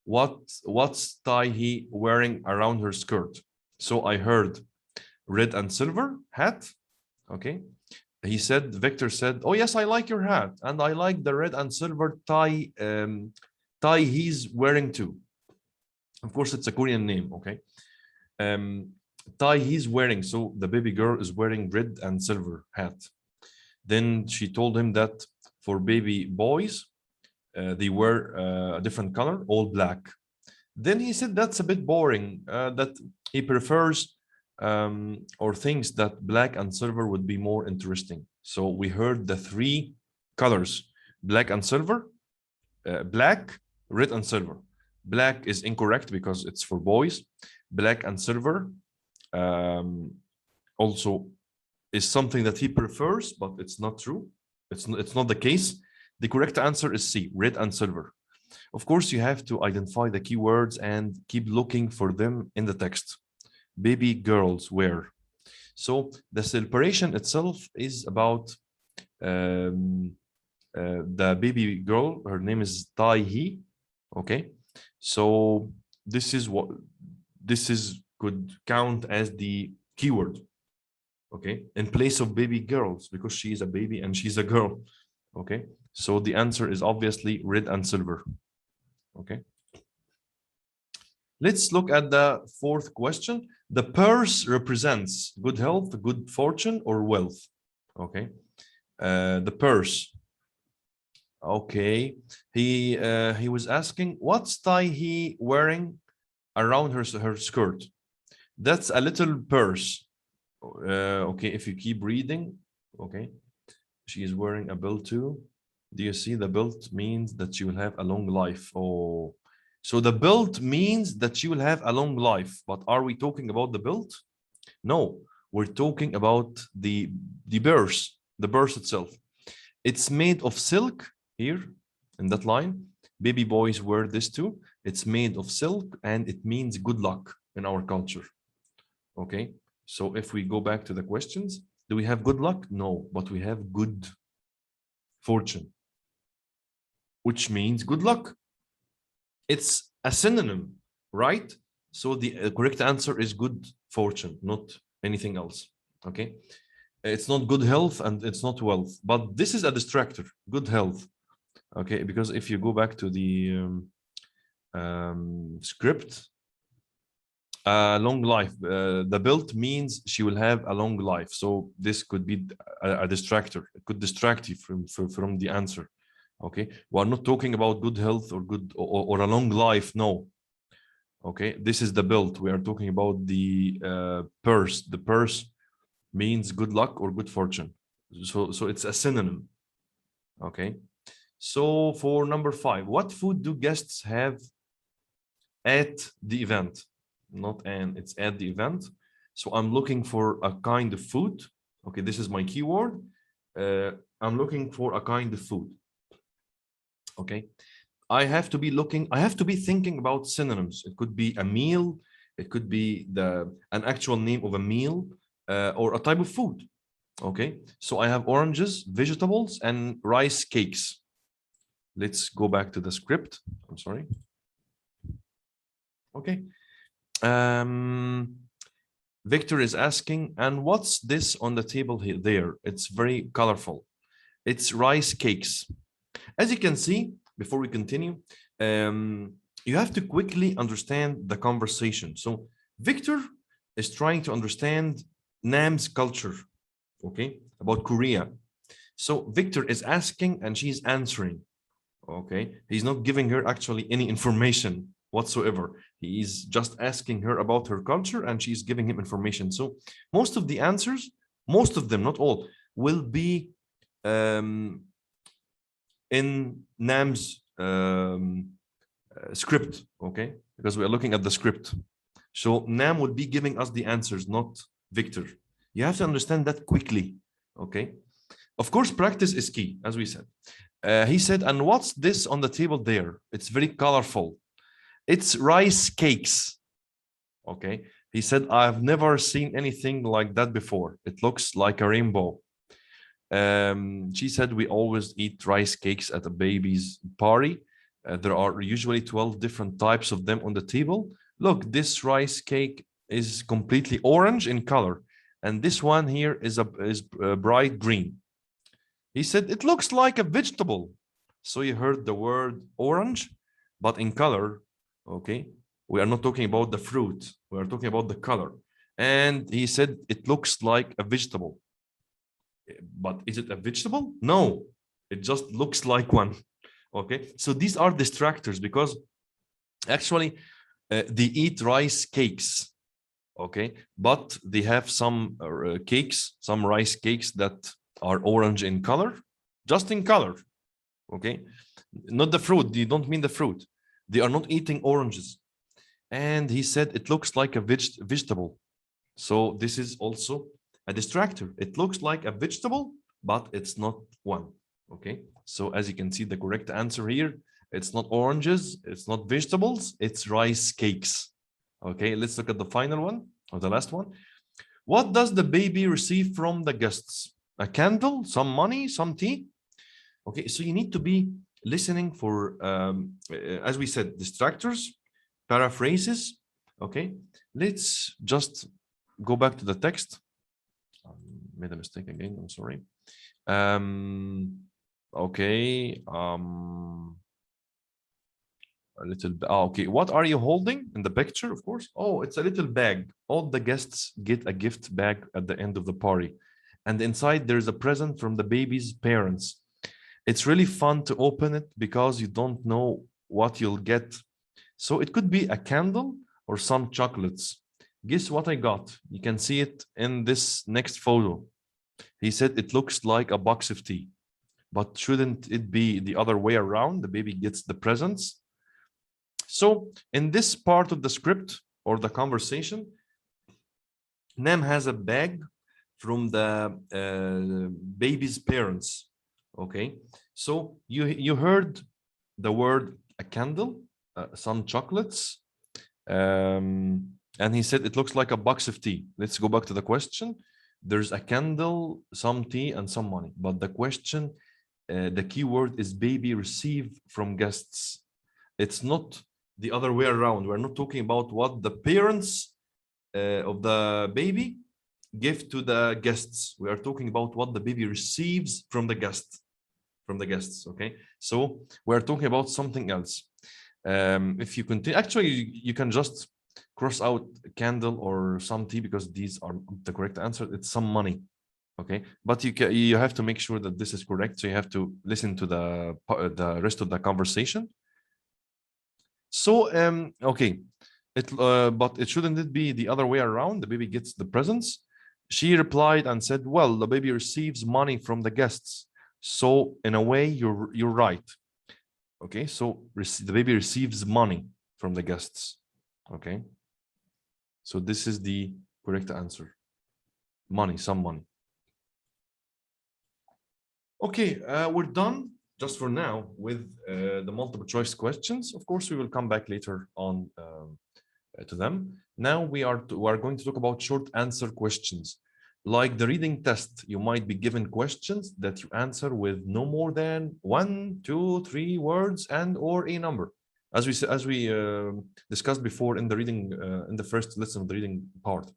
What's tie he wearing around her skirt? So I heard red and silver hat. Okay. He said, Victor said, oh yes, I like your hat. And I like the red and silver tie he's wearing too. Of course, it's a Korean name. Okay. Tie he's wearing. So the baby girl is wearing red and silver hat. Then she told him that for baby boys, they wear a different color, all black. Then he said that's a bit boring, that he prefers or thinks that black and silver would be more interesting. So we heard the three colors, black and silver, black, red and silver. Black is incorrect because it's for boys. Black and silver also is something that he prefers, but it's not true. It's not the case. The correct answer is C, red and silver. Of course, you have to identify the keywords and keep looking for them in the text. Baby girls wear. So the celebration itself is about the baby girl. Her name is Tai Hee. Okay. So this could count as the keyword. Okay, in place of baby girls, because she is a baby and she's a girl. Okay, so the answer is obviously red and silver. Okay, let's look at the fourth question. The purse represents good health, good fortune, or wealth. Okay, the purse. Okay, he was asking what's tie he wearing around her skirt. That's a little purse. Okay, if you keep reading, okay, she is wearing a belt too. Do you see the belt means that she will have a long life? Oh, so the belt means that she will have a long life. But are we talking about the belt? No, we're talking about the purse, the purse itself. It's made of silk here in that line. Baby boys wear this too. It's made of silk and it means good luck in our culture. Okay, so if we go back to the questions, do we have good luck? No, but we have good fortune, which means good luck. It's a synonym, right? So the correct answer is good fortune, not anything else. Okay, it's not good health and it's not wealth, but this is a distractor, good health. Okay, because if you go back to the script, long life, the belt means she will have a long life, so this could be a distractor. It could distract you from the answer. Okay, we're not talking about good health or good or a long life. No. Okay, this is the belt. We are talking about the purse. The purse means good luck or good fortune, so it's a synonym. Okay, so for number 5, what food do guests have at the event? Not and, it's at the event. So I'm looking for a kind of food. Okay, this is my keyword. I'm looking for a kind of food. Okay, I have to be thinking about synonyms. It could be a meal, it could be an actual name of a meal, or a type of food. Okay, so I have oranges, vegetables, and rice cakes. Let's go back to the script. I'm sorry. Okay. Victor is asking, and what's this on the table here? There, it's very colorful. It's rice cakes. As you can see, before we continue, you have to quickly understand the conversation. So Victor is trying to understand Nam's culture, okay, about Korea. So Victor is asking and she's answering, okay? He's not giving her actually any information whatsoever. He is just asking her about her culture and she's giving him information. So most of the answers, most of them, not all, will be in Nam's script, okay? Because we are looking at the script. So Nam would be giving us the answers, not Victor. You have to understand that quickly, okay? Of course, practice is key, as we said. He said, and what's this on the table there? It's very colorful. It's rice cakes, okay? He said, I've never seen anything like that before. It looks like a rainbow. She said, we always eat rice cakes at a baby's party. There are usually 12 different types of them on the table. Look, this rice cake is completely orange in color. And this one here is bright green. He said, it looks like a vegetable. So you heard the word orange, but in color, okay? We are not talking about the fruit. We are talking about the color. And he said, it looks like a vegetable. But is it a vegetable? No, it just looks like one. Okay, so these are distractors because actually they eat rice cakes. Okay, but they have some cakes, some rice cakes that are orange in color, just in color. Okay, not the fruit. They don't mean the fruit. They are not eating oranges. And he said it looks like a vegetable. So this is also a distractor. It looks like a vegetable, but it's not one. Okay, so as you can see, the correct answer here, it's not oranges, it's not vegetables, it's rice cakes. Okay, let's look at the final one, or the last one. What does the baby receive from the guests? A candle, some money, some tea? Okay, so you need to be listening for, as we said, distractors, paraphrases. Okay, let's just go back to the text. Made a mistake again, I'm sorry. Okay. A little. Okay. What are you holding in the picture? Of course. Oh, it's a little bag. All the guests get a gift bag at the end of the party, and inside there's a present from the baby's parents. It's really fun to open it because you don't know what you'll get. So it could be a candle or some chocolates. Guess what I got? You can see it in this next photo. He said it looks like a box of tea, but shouldn't it be the other way around? The baby gets the presents. So in this part of the script or the conversation, Nam has a bag from the baby's parents. Okay, so you heard the word a candle, some chocolates, and he said it looks like a box of tea. Let's go back to the question. There's a candle, some tea, and some money. But the question, the key word is baby receive from guests. It's not the other way around. We're not talking about what the parents of the baby give to the guests. We are talking about what the baby receives from the guests. Okay, so we're talking about something else. If you continue, actually you can just cross out candle or some tea because these are the correct answer. It's some money. Okay, but you have to make sure that this is correct, so you have to listen to the rest of the conversation. So okay, but it shouldn't it be the other way around? The baby gets the presents. She replied and said, well, the baby receives money from the guests. So in a way, you're right. Okay, so the baby receives money from the guests. Okay, so this is the correct answer. Money, some money. Okay, we're done just for now with the multiple choice questions. Of course, we will come back later on to them. Now we are going to talk about short answer questions. Like the reading test, you might be given questions that you answer with no more than 1, 2, 3 words and or a number. As we discussed before in the reading, in the first lesson of the reading part.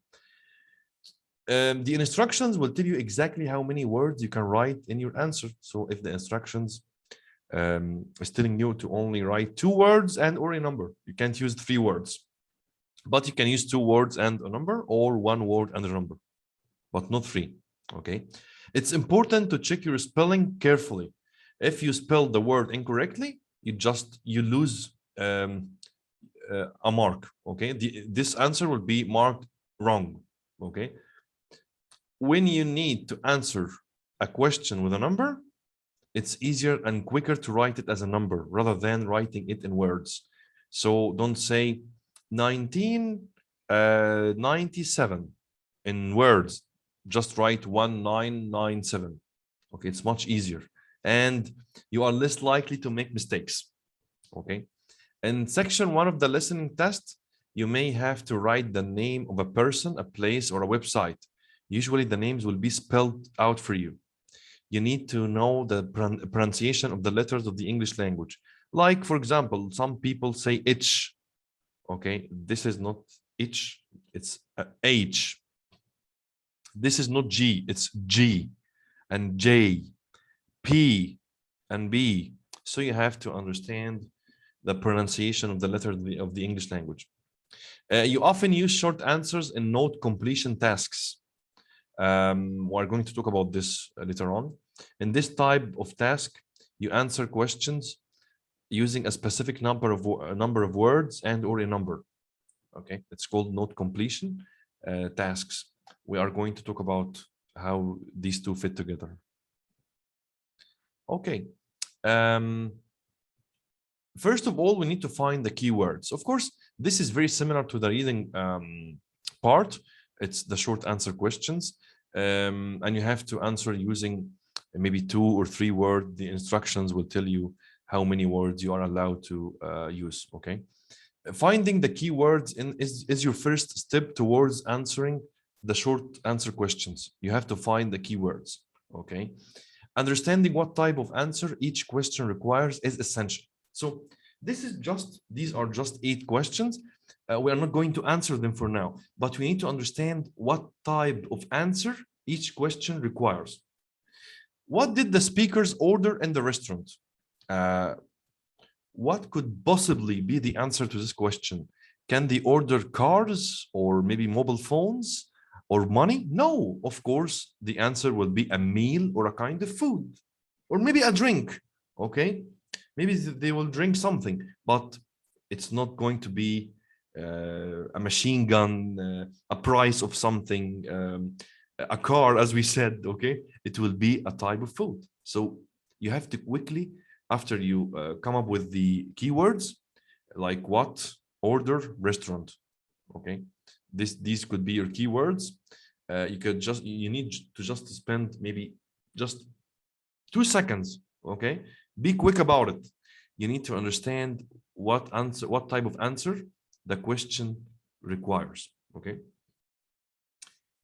The instructions will tell you exactly how many words you can write in your answer. So if the instructions is telling you to only write 2 words and or a number, you can't use 3 words. But you can use 2 words and a number or 1 word and a number, but not 3. Okay, it's important to check your spelling carefully. If you spell the word incorrectly, you lose a mark. Okay, this answer will be marked wrong. Okay, when you need to answer a question with a number, it's easier and quicker to write it as a number rather than writing it in words. So don't say 1997 in words. Just write 1997. Okay, it's much easier and you are less likely to make mistakes. Okay, in section 1 of the listening test, you may have to write the name of a person, a place, or a website. Usually the names will be spelled out for you. You need to know the pronunciation of the letters of the English language. Like, for example, some people say itch. Okay, this is not itch, it's H. This is not G, it's G and J, P and B. So you have to understand the pronunciation of the letter of the English language. You often use short answers in note completion tasks. We're going to talk about this later on. In this type of task, you answer questions using a specific number of words and or a number. Okay, it's called note completion tasks. We are going to talk about how these two fit together. Okay. First of all, we need to find the keywords. Of course, this is very similar to the reading part. It's the short answer questions. And you have to answer using maybe 2 or 3 words. The instructions will tell you how many words you are allowed to use. Okay. Finding the keywords is your first step towards answering the short answer questions. You have to find the keywords. Okay. Understanding what type of answer each question requires is essential. So these are just 8 questions. We are not going to answer them for now, but we need to understand what type of answer each question requires. What did the speakers order in the restaurant? What could possibly be the answer to this question? Can they order cars or maybe mobile phones or money? No, of course, the answer will be a meal or a kind of food or maybe a drink. Okay, maybe they will drink something, but it's not going to be a machine gun, a price of something, a car, as we said. Okay, it will be a type of food. So you have to quickly, after you come up with the keywords, like what, order, restaurant. Okay, these could be your keywords. You need to just spend maybe just 2 seconds. Okay, be quick about it. You need to understand what type of answer the question requires. Okay.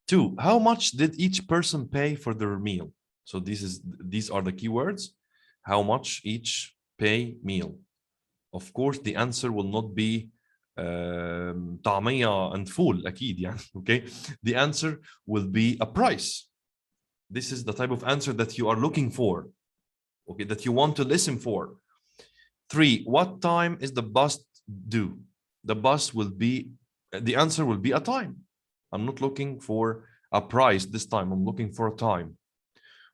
2, how much did each person pay for their meal? So these are the keywords. How much each pay meal? Of course, the answer will not be طعمية and full أكيد يعني. Okay, the answer will be a price. This is the type of answer that you are looking for. Okay, that you want to listen for. 3, what time is the bus due? The bus will be, the answer will be a time. I'm not looking for a price this time. I'm looking for a time.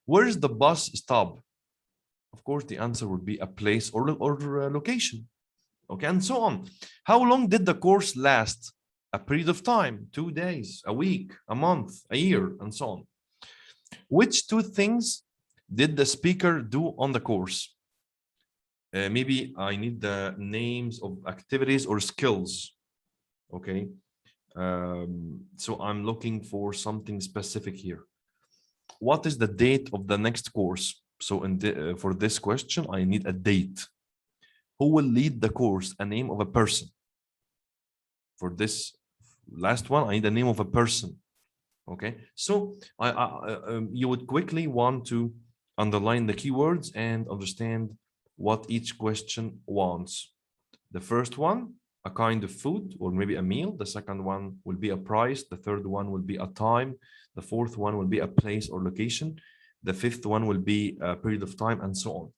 Where is the bus stop? Of course, the answer would be a place or a location. Okay, and so on. How long did the course last? A period of time, 2 days, a week, a month, a year, and so on. Which 2 things did the speaker do on the course? Maybe I need the names of activities or skills. Okay, so I'm looking for something specific here. What is the date of the next course? So for this question, I need a date. Who will lead the course? A name of a person. For this last one, I need a name of a person. Okay, so you would quickly want to underline the keywords and understand what each question wants. The first one, a kind of food or maybe a meal. The second one will be a price. The third one will be a time. The fourth one will be a place or location. The fifth one will be a period of time, and so on.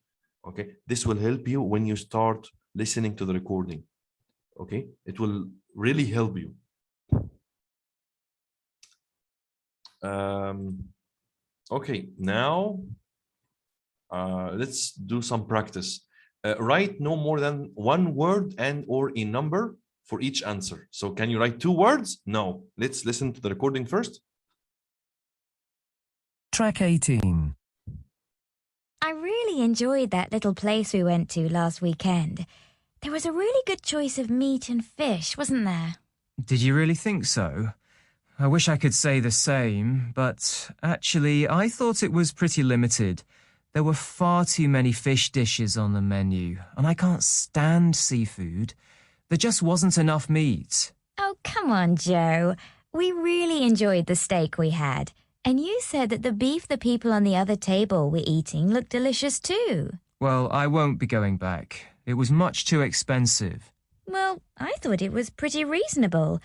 Okay, this will help you when you start listening to the recording. Okay, it will really help you. Okay, now let's do some practice. Write no more than 1 word and or a number for each answer. So can you write 2 words? No. Let's listen to the recording first. Track 18. I really enjoyed that little place we went to last weekend. There was a really good choice of meat and fish, wasn't there? Did you really think so? I wish I could say the same, but actually, I thought it was pretty limited. There were far too many fish dishes on the menu, and I can't stand seafood. There just wasn't enough meat. Oh, come on, Joe. We really enjoyed the steak we had. And you said that the beef the people on the other table were eating looked delicious too. Well, I won't be going back. It was much too expensive. Well, I thought it was pretty reasonable.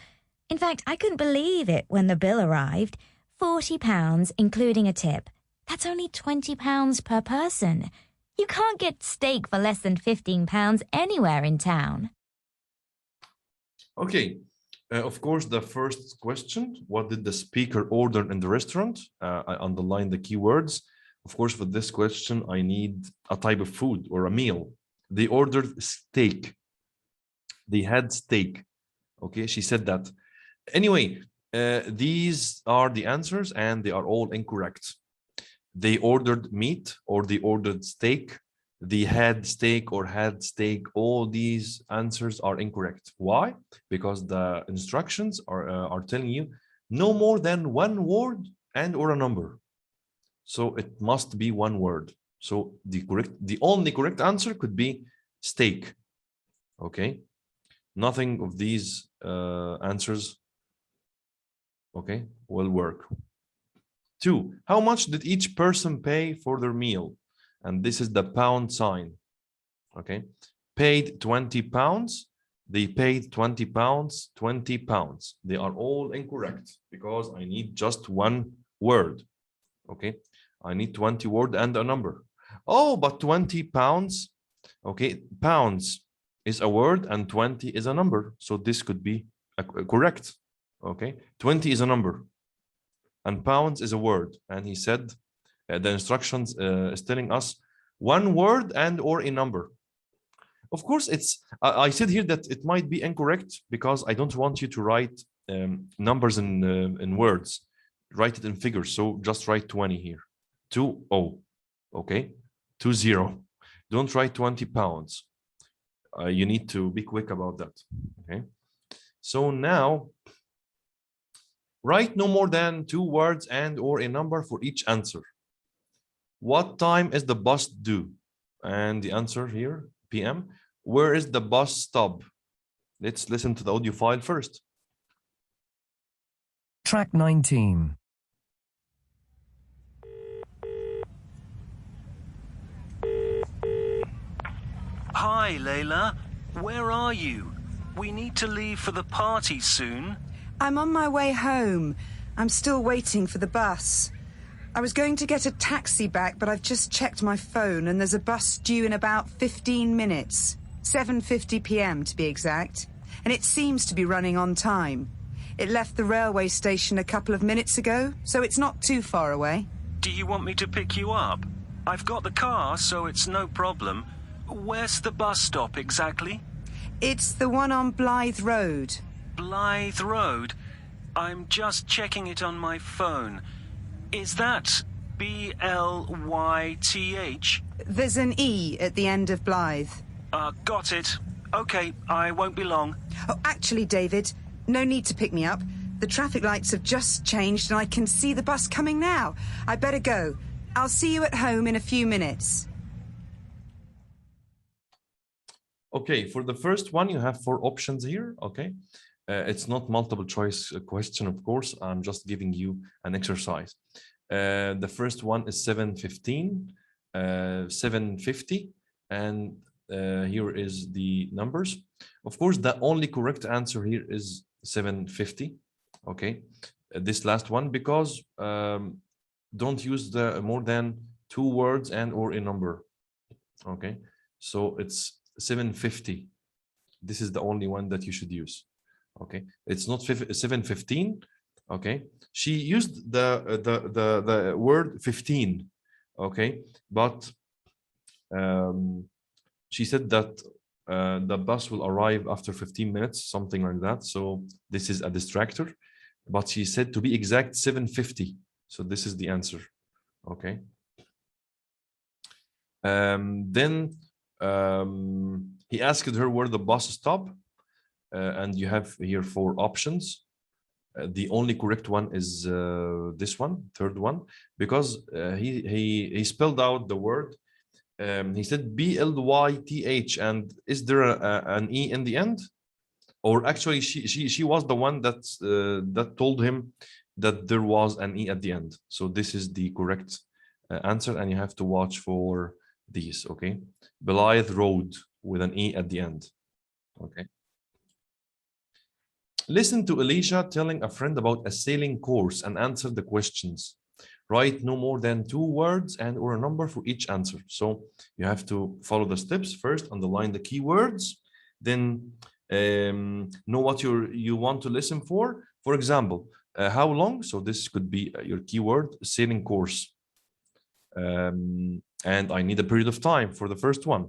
In fact, I couldn't believe it when the bill arrived. £40, including a tip. That's only £20 per person. You can't get steak for less than £15 anywhere in town. Okay, of course, the first question, what did the speaker order in the restaurant? I underlined the keywords. Of course, for this question, I need a type of food or a meal. They ordered steak. They had steak. Okay, she said that. Anyway, these are the answers and they are all incorrect. They ordered meat or they ordered steak. They had steak or had steak. All these answers are incorrect. Why? Because the instructions are telling you no more than 1 word and or a number. So it must be 1 word. So the only correct answer could be steak. Okay. Nothing of these answers, okay, will work. 2, how much did each person pay for their meal? And this is the pound sign. Okay, paid £20. They paid £20, £20. They are all incorrect because I need just 1 word. Okay, I need 20 word and a number. Oh, but 20 pounds. Okay, pounds is a word and 20 is a number. So this could be correct. Okay, 20 is a number and pounds is a word. And he said the instructions is telling us one word and or a number. Of course, I said here that it might be incorrect because I don't want you to write numbers in words. Write it in figures. So just write 20 here. 20. Okay, 20. Don't write 20 pounds. You need to be quick about that. Okay. So now, write no more than 2 words and or a number for each answer. What time is the bus due? And the answer here, PM. Where is the bus stop? Let's listen to the audio file first. Track 19. Hi, Layla. Where are you? We need to leave for the party soon. I'm on my way home. I'm still waiting for the bus. I was going to get a taxi back, but I've just checked my phone and there's a bus due in about 15 minutes. 7:50 p.m. to be exact. And it seems to be running on time. It left the railway station a couple of minutes ago, so it's not too far away. Do you want me to pick you up? I've got the car, so it's no problem. Where's the bus stop exactly? It's the one on Blythe Road. Blythe Road? I'm just checking it on my phone. Is that B-L-Y-T-H? There's an E at the end of Blythe. Got it. Okay, I won't be long. Oh, actually, David, no need to pick me up. The traffic lights have just changed and I can see the bus coming now. I better go. I'll see you at home in a few minutes. Okay, for the first one, you have 4 options here. Okay, it's not multiple choice question, of course. I'm just giving you an exercise. The first one is 7:15, 7:50, and here is the numbers. Of course, the only correct answer here is 7:50. Okay, this last one, because don't use the more than 2 words and or a number. Okay, so it's 7:50. This is the only one that you should use. Okay, it's not 7:15. Okay, she used the word 15. Okay, but she said that the bus will arrive after 15 minutes, something like that. So this is a distractor, but she said to be exact 7:50. So this is the answer. Okay. Then he asked her where the bus stop, and you have here 4 options. The only correct one is this one, third one, because he spelled out the word. He said B-L-Y-T-H, and is there an E in the end? Or actually, she was the one that told him that there was an E at the end. So this is the correct answer, and you have to watch for these. Okay, Blythe Road with an E at the end. Okay. Listen to Alicia telling a friend about a sailing course and answer the questions. Write no more than 2 words and or a number for each answer. So you have to follow the steps. First, underline the keywords, then know what you want to listen for. For example, how long? So this could be your keyword, sailing course. And I need a period of time for the first one.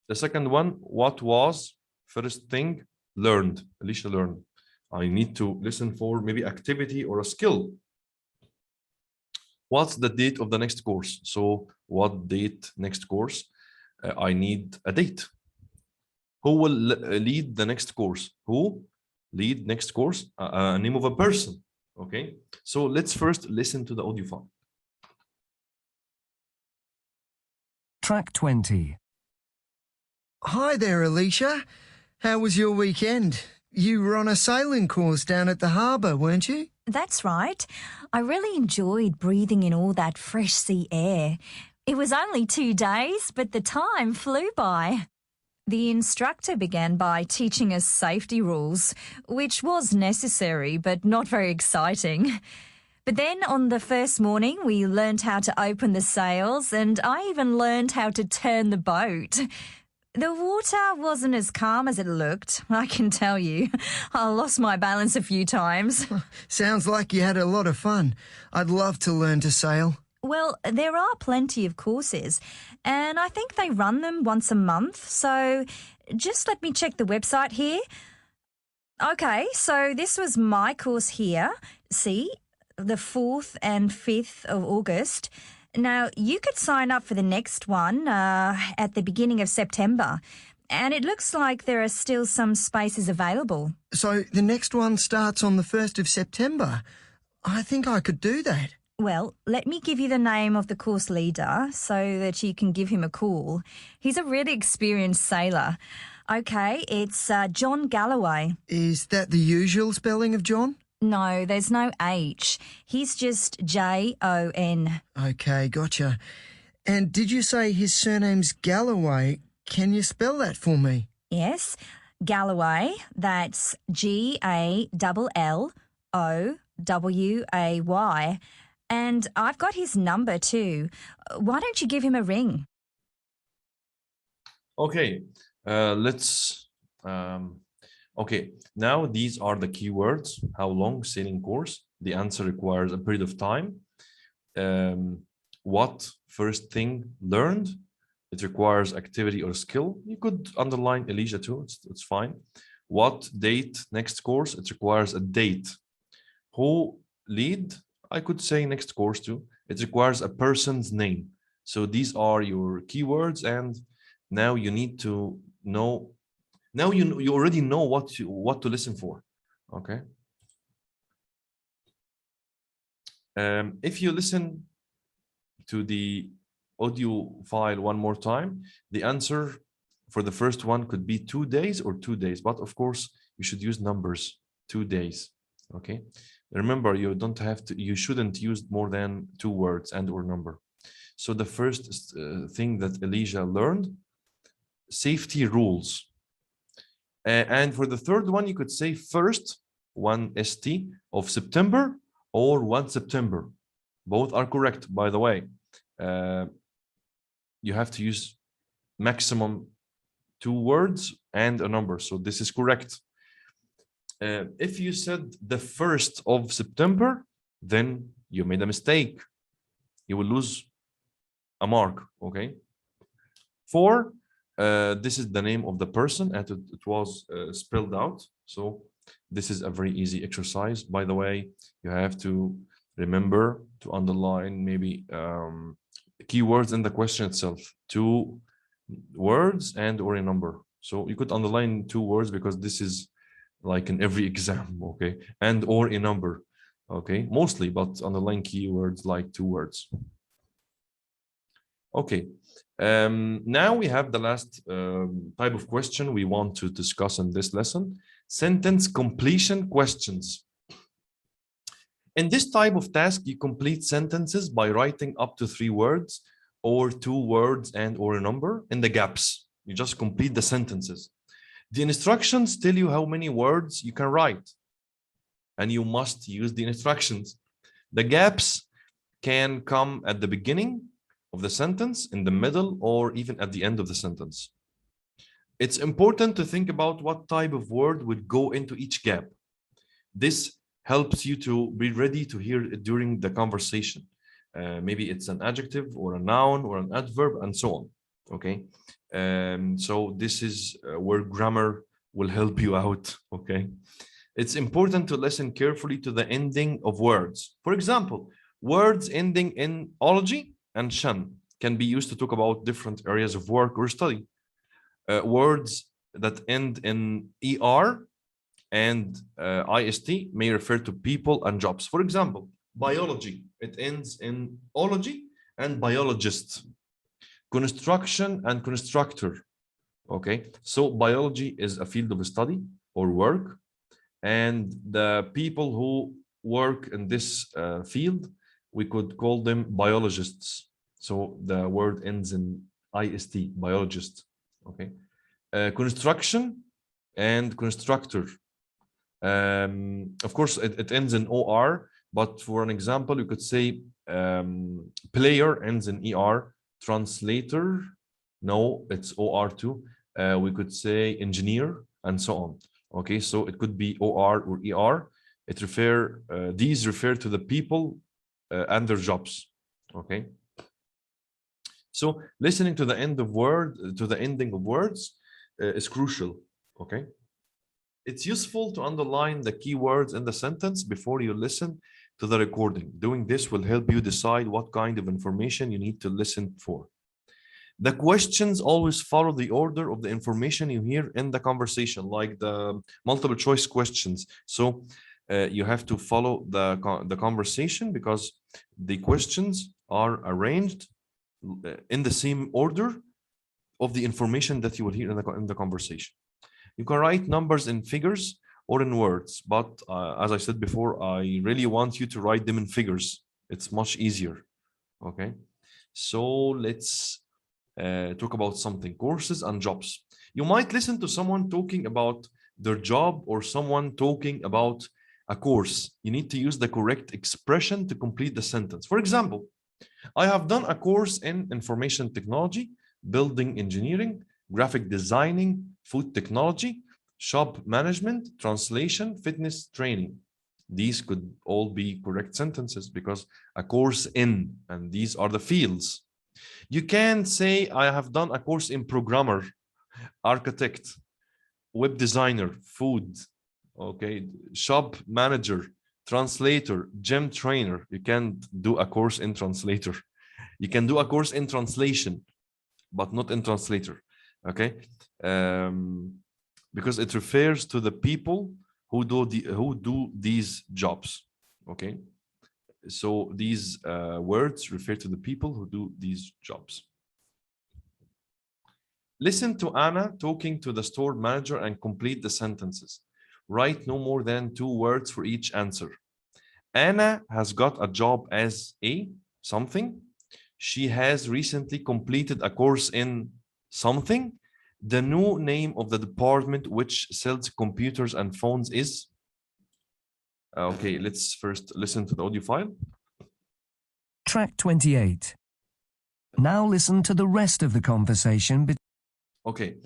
The second one, what was first thing learned? Alicia learned. I need to listen for maybe activity or a skill. What's the date of the next course? So what date next course? I need a date. Who will lead the next course? Who lead next course? A name of a person. Okay. So let's first listen to the audio file. Track 20. Hi there, Alicia. How was your weekend? You were on a sailing course down at the harbour, weren't you? That's right. I really enjoyed breathing in all that fresh sea air. It was only 2 days, but the time flew by. The instructor began by teaching us safety rules, which was necessary but not very exciting. But then on the first morning, we learned how to open the sails, and I even learned how to turn the boat. The water wasn't as calm as it looked, I can tell you. I lost my balance a few times. Sounds like you had a lot of fun. I'd love to learn to sail. Well, there are plenty of courses, and I think they run them once a month, so just let me check the website here. Okay, so this was my course here. See, the 4th and 5th of August. Now, you could sign up for the next one at the beginning of September, and it looks like there are still some spaces available. So the next one starts on the 1st of September. I think I could do that. Well, let me give you the name of the course leader so that you can give him a call. He's a really experienced sailor. Okay, it's John Galloway. Is that the usual spelling of John? No, there's no H. He's just Jon. Okay, gotcha. And did you say his surname's Galloway? Can you spell that for me? Yes, Galloway. That's Galloway. And I've got his number too. Why don't you give him a ring? Okay, let's. Okay, now these are the keywords. How long sailing course? The answer requires a period of time. What first thing learned? It requires activity or skill. You could underline Alicia too, it's fine. What date next course? It requires a date. Who lead? I could say next course too. It requires a person's name. So these are your keywords, and now you need to know. Now you already know what to listen for. Okay. If you listen to the audio file one more time, the answer for the first one could be 2 days or 2 days, but of course you should use numbers. 2 days. Okay. Remember, you shouldn't use more than 2 words and or number. So the first thing that Alicia learned, safety rules. And for the third one, you could say first 1 ST of September or 1 September. Both are correct, by the way. You have to use maximum 2 words and a number. So this is correct. If you said the 1st of September, then you made a mistake. You will lose a mark, okay? 4, this is the name of the person, and it was spelled out. So this is a very easy exercise. By the way, you have to remember to underline maybe keywords in the question itself. 2 words and or a number. So you could underline 2 words because this is like in every exam, okay? And or a number, okay? Mostly, but underline keywords like 2 words. Okay. Now we have the last type of question we want to discuss in this lesson, sentence completion questions. In this type of task, you complete sentences by writing up to 3 words or 2 words and or a number in the gaps. You just complete the sentences. The instructions tell you how many words you can write, and you must use the instructions. The gaps can come at the beginning of the sentence, in the middle, or even at the end of the sentence. It's important to think about what type of word would go into each gap. This helps you to be ready to hear it during the conversation. Maybe it's an adjective or a noun or an adverb and so on. Okay. So this is where grammar will help you out. Okay. It's important to listen carefully to the ending of words. For example, words ending in ology and shan can be used to talk about different areas of work or study. Words that end in er and ist may refer to people and jobs. For example, biology, it ends in ology and biologist. Construction and constructor. Okay, so biology is a field of study or work, and the people who work in this field, we could call them biologists. So the word ends in ist, biologist. Okay, construction and constructor. Of course, it ends in or, But for an example, you could say player ends in ER, translator, no, it's OR too. We could say engineer and so on. Okay, so it could be OR or ER. These refer to the people and their jobs. Okay. So listening to the ending of words is crucial. Okay. It's useful to underline the key words in the sentence before you listen to the recording. Doing this will help you decide what kind of information you need to listen for. The questions always follow the order of the information you hear in the conversation, like the multiple choice questions. So you have to follow the conversation because the questions are arranged in the same order of the information that you will hear in the conversation. You can write numbers in figures or in words, but as I said before, I really want you to write them in figures. It's much easier. Okay, so let's talk about something: courses and jobs. You might listen to someone talking about their job or someone talking about a course. You need to use the correct expression to complete the sentence. For example, I have done a course in information technology, building engineering, graphic designing, food technology, shop management, translation, fitness training. These could all be correct sentences because a course in, and these are the fields. You can say, I have done a course in programmer, architect, web designer, food, okay, shop manager, translator, gym trainer. You can't do a course in translator. You can do a course in translation, but not in translator, okay? Because it refers to the people who do these jobs, okay? So these words refer to the people who do these jobs. Listen to Anna talking to the store manager and complete the sentences. Write no more than 2 words for each answer. Anna has got a job as a something. She has recently completed a course in something. The new name of the department which sells computers and phones is... Okay, let's first listen to the audio file. Track 28. Now listen to the rest of the conversation. Okay.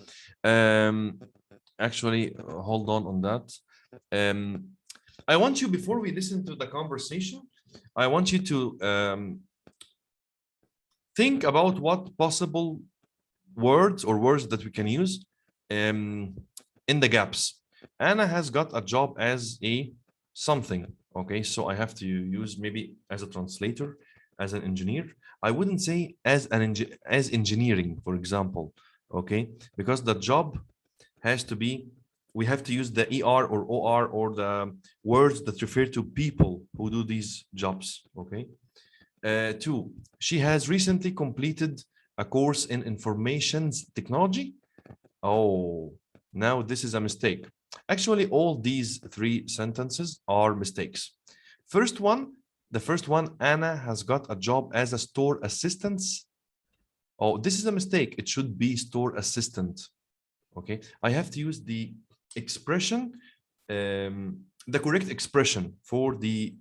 Actually, hold on that. I want you, before we listen to the conversation, I want you to think about what possible words that we can use in the gaps. Anna has got a job as a something. Okay, so I have to use maybe as a translator, as an engineer. I wouldn't say as engineering, for example. Okay, because the job has to be, we have to use the ER or OR or the words that refer to people who do these jobs. Okay. 2, she has recently completed a course in information technology. Oh, now this is a mistake. Actually, all these 3 sentences are mistakes. The first one, Anna has got a job as a store assistant. Oh, this is a mistake. It should be store assistant. Okay, I have to use the expression, the correct expression for the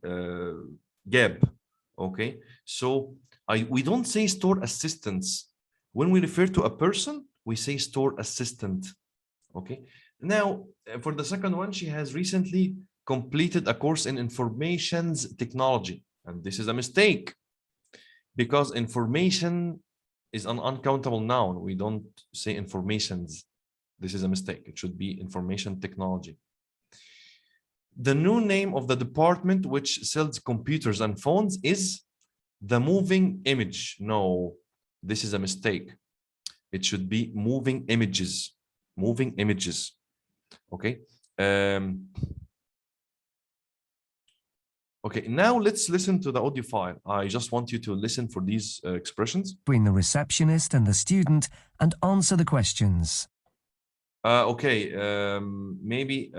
gap. Okay, so we don't say store assistants. When we refer to a person, we say store assistant. Okay, now for the second one, she has recently completed a course in information technology, and this is a mistake because information is an uncountable noun. We don't say informations. This is a mistake. It should be information technology. The new name of the department which sells computers and phones is the moving image. No, this is a mistake. It should be moving images. Moving images. Okay. Okay, now let's listen to the audio file. I just want you to listen for these expressions. Between the receptionist and the student and answer the questions. Okay, maybe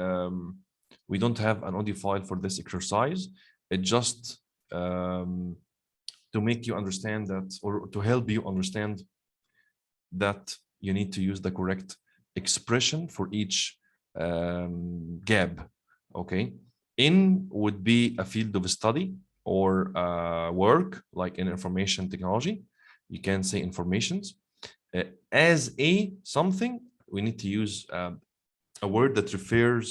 we don't have an audio file for this exercise. It just to make you understand that, or to help you understand that you need to use the correct expression for each gap. Okay, In would be a field of study or work, like in information technology. You can say informations. As a something, we need to use a word that refers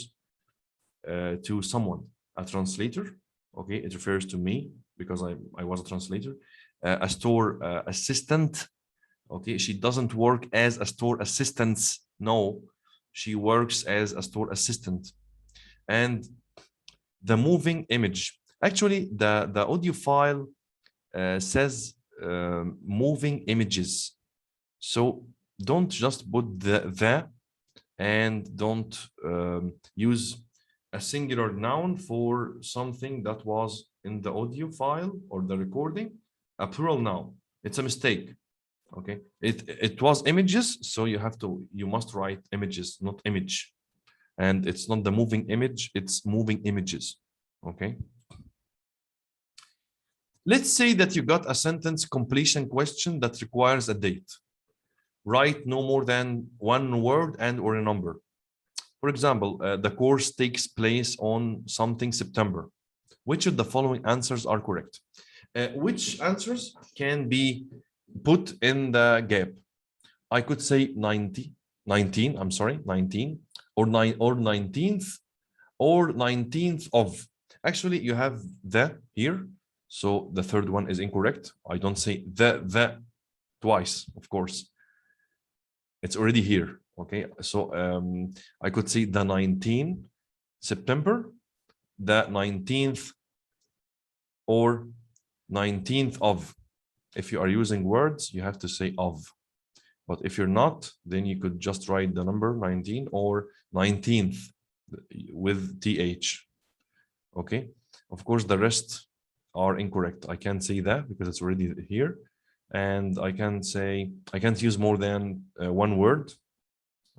to someone, a translator. Okay, it refers to me because I was a translator. A store assistant. Okay, she doesn't work as a store assistant. No, she works as a store assistant. And the moving image. Actually, the audio file says moving images. So don't just put the and don't use a singular noun for something that was in the audio file or the recording, a plural noun. It's a mistake. Okay, it was images, so you must write images, not image. And it's not the moving image, it's moving images. Okay, let's say that you got a sentence completion question that requires a date. Write no more than one word and or a number. For example, the course takes place on something September. Which of the following answers are correct? Which answers can be put in the gap? I could say 19, or 19th, or 19th of. Actually, you have the here, so the third one is incorrect. I don't say the twice, of course. It's already here. Okay, so I could say the 19th September, the 19th, or 19th of. If you are using words, you have to say of. But if you're not, then you could just write the number 19 or 19th with th. Okay, of course, the rest are incorrect. I can't say that because it's already here. And I can't use more than one word.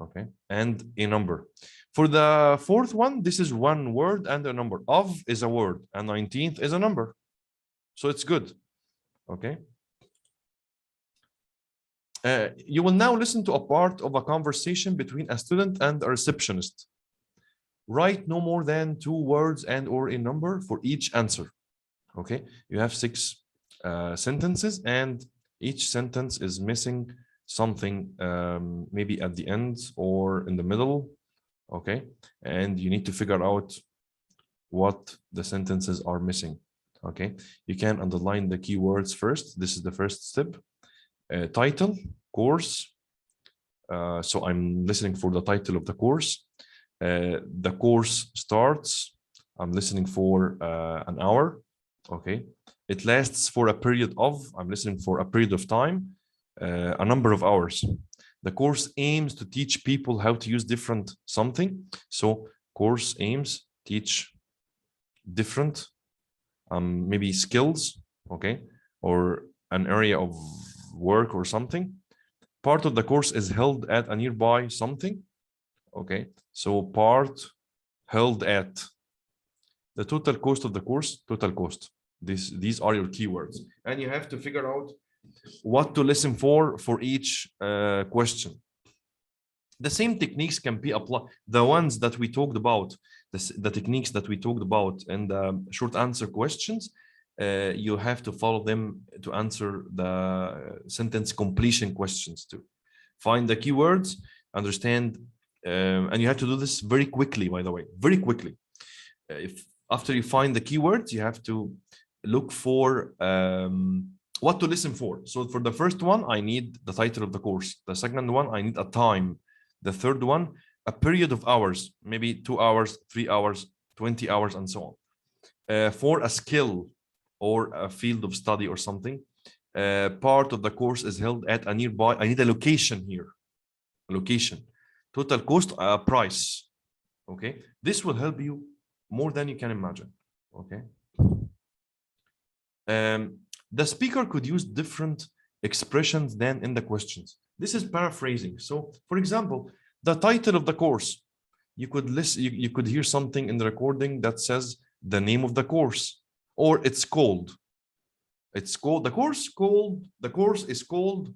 Okay, and a number. For the fourth one, this is one word and a number. Of is a word and 19th is a number. So it's good. Okay. You will now listen to a part of a conversation between a student and a receptionist. Write no more than 2 words and or a number for each answer. Okay, you have 6 sentences, and each sentence is missing something, maybe at the end or in the middle. Okay, and you need to figure out what the sentences are missing. Okay, you can underline the keywords first. This is the first step. Title, course. So I'm listening for the title of the course. The course starts. I'm listening for an hour. Okay, it lasts for a period of. I'm listening for a period of time, a number of hours. The course aims to teach people how to use different something. So course aims teach different maybe skills, okay, or an area of work or something. Part of the course is held at a nearby something. Okay, so part held at. The total cost of the course, total cost. These are your keywords, and you have to figure out what to listen for each question. The same techniques can be applied. The ones that we talked about, the techniques that we talked about in the short answer questions, you have to follow them to answer the sentence completion questions too. Find the keywords, understand, and you have to do this very quickly, by the way, very quickly. If after you find the keywords, you have to look for what to listen for. So for the first one, I need the title of the course. The second one, I need a time. The third one, a period of hours, maybe 2 hours, 3 hours, 20 hours, and so on. For a skill or a field of study or something, part of the course is held at a nearby. I need a location here. A location. Total cost, price. Okay. This will help you more than you can imagine. Okay. The speaker could use different expressions than in the questions. This is paraphrasing. So, for example, the title of the course, you could listen, you could hear something in the recording that says the name of the course, or it's called. It's called the course is called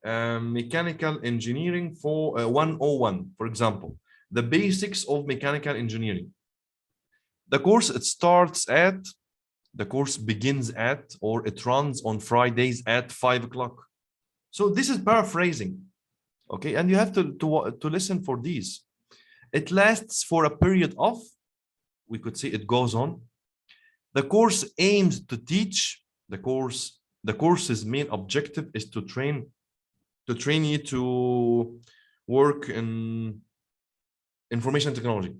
Mechanical Engineering for 101, for example, the basics of mechanical engineering. The course the course begins at, or it runs on Fridays at 5 o'clock. So this is paraphrasing, okay? And you have to listen for these. It lasts for a period of, we could say it goes on. The course aims to teach, the course's main objective is to train you to work in information technology,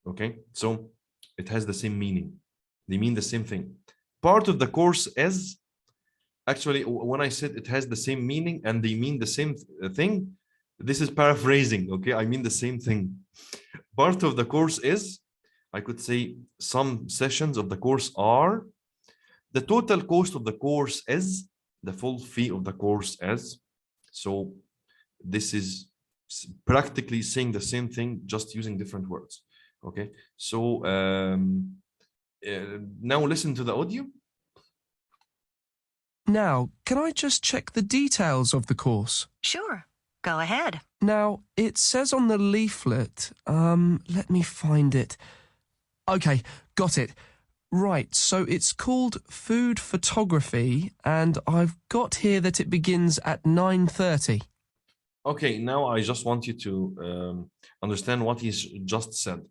okay? So it has the same meaning. They mean the same thing. Part of the course is, actually, when I said it has the same meaning and they mean the same thing, this is paraphrasing, okay? I mean the same thing. Part of the course is, I could say some sessions of the course are, the total cost of the course is, the full fee of the course is. So this is practically saying the same thing, just using different words, okay? So now listen to the audio. Now, can I just check the details of the course? Sure. Go ahead. Now, it says on the leaflet, let me find it. Okay, got it. Right, so it's called Food Photography, and I've got here that it begins at 9:30. Okay, now I just want you to understand what he's just said.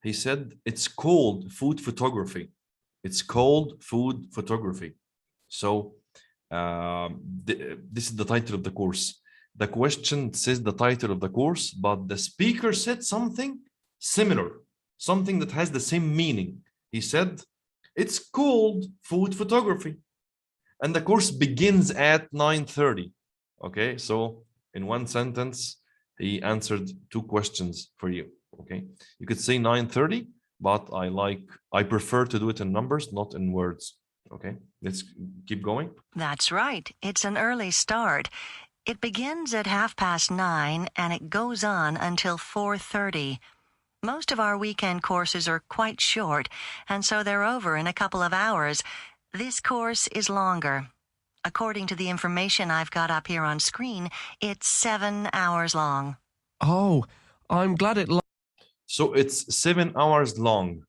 He said it's called food photography. It's called food photography. So this is the title of the course. The question says the title of the course, but the speaker said something similar, something that has the same meaning. He said, it's called food photography. And the course begins at 9:30. Okay, so in one sentence, he answered two questions for you. Okay, you could say 9:30, but I prefer to do it in numbers, not in words. Okay, let's keep going. That's right. It's an early start. It begins at 9:30 and it goes on until 4:30. Most of our weekend courses are quite short, and so they're over in a couple of hours. This course is longer. According to the information I've got up here on screen, it's 7 hours long. Oh, I'm glad it... So it's 7 hours long.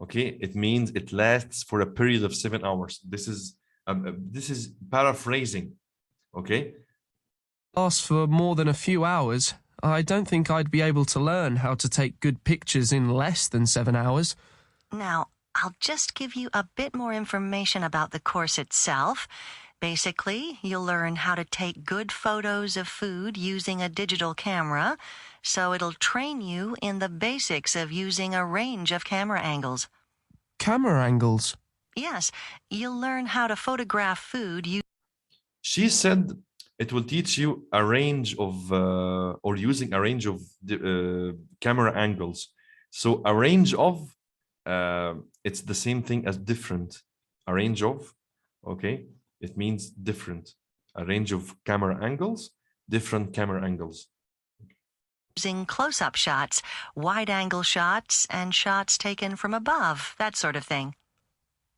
Okay, it means it lasts for a period of 7 hours. This is paraphrasing. Okay. Lasts for more than a few hours. I don't think I'd be able to learn how to take good pictures in less than 7 hours. Now, I'll just give you a bit more information about the course itself. Basically, you'll learn how to take good photos of food using a digital camera, so it'll train you in the basics of using a range of camera angles. Camera angles? Yes, you'll learn how to photograph food. She said it will teach you a range of, or using a range of camera angles. So a range of, it's the same thing as different. A range of, okay? It means different. A range of camera angles, different camera angles. Using close-up shots, wide-angle shots, and shots taken from above, that sort of thing.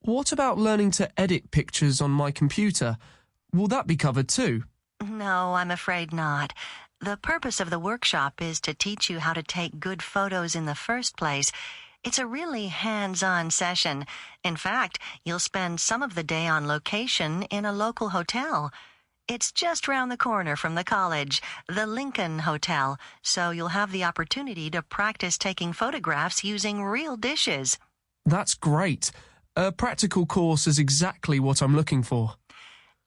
What about learning to edit pictures on my computer? Will that be covered too? No, I'm afraid not. The purpose of the workshop is to teach you how to take good photos in the first place. It's a really hands-on session. In fact, you'll spend some of the day on location in a local hotel. It's just round the corner from the college, the Lincoln Hotel, so you'll have the opportunity to practice taking photographs using real dishes. That's great. A practical course is exactly what I'm looking for.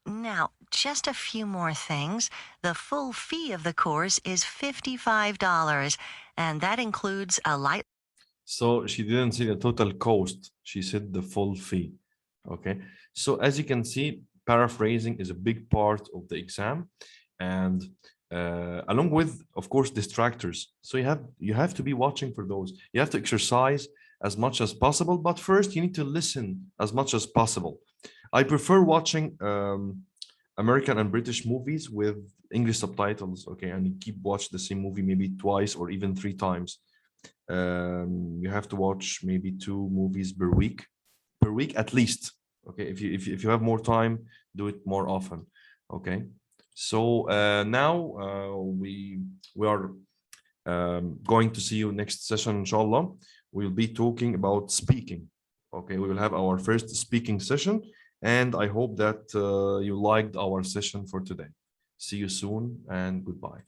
Now, just a few more things. The full fee of the course is $55, and that includes a light... So she didn't say the total cost. She said the full fee. Okay. So as you can see, paraphrasing is a big part of the exam, and along with, of course, distractors. So you have to be watching for those. You have to exercise as much as possible, but first you need to listen as much as possible. I prefer watching American and British movies with English subtitles. Okay, and you keep watch the same movie maybe twice or even 3 times. You have to watch maybe 2 movies per week at least. Okay, if you have more time, do it more often. Okay, so now we are going to see you next session, inshallah. we'll be talking about speaking. Okay, we will have our first speaking session, and I hope that you liked our session for today. See you soon and goodbye.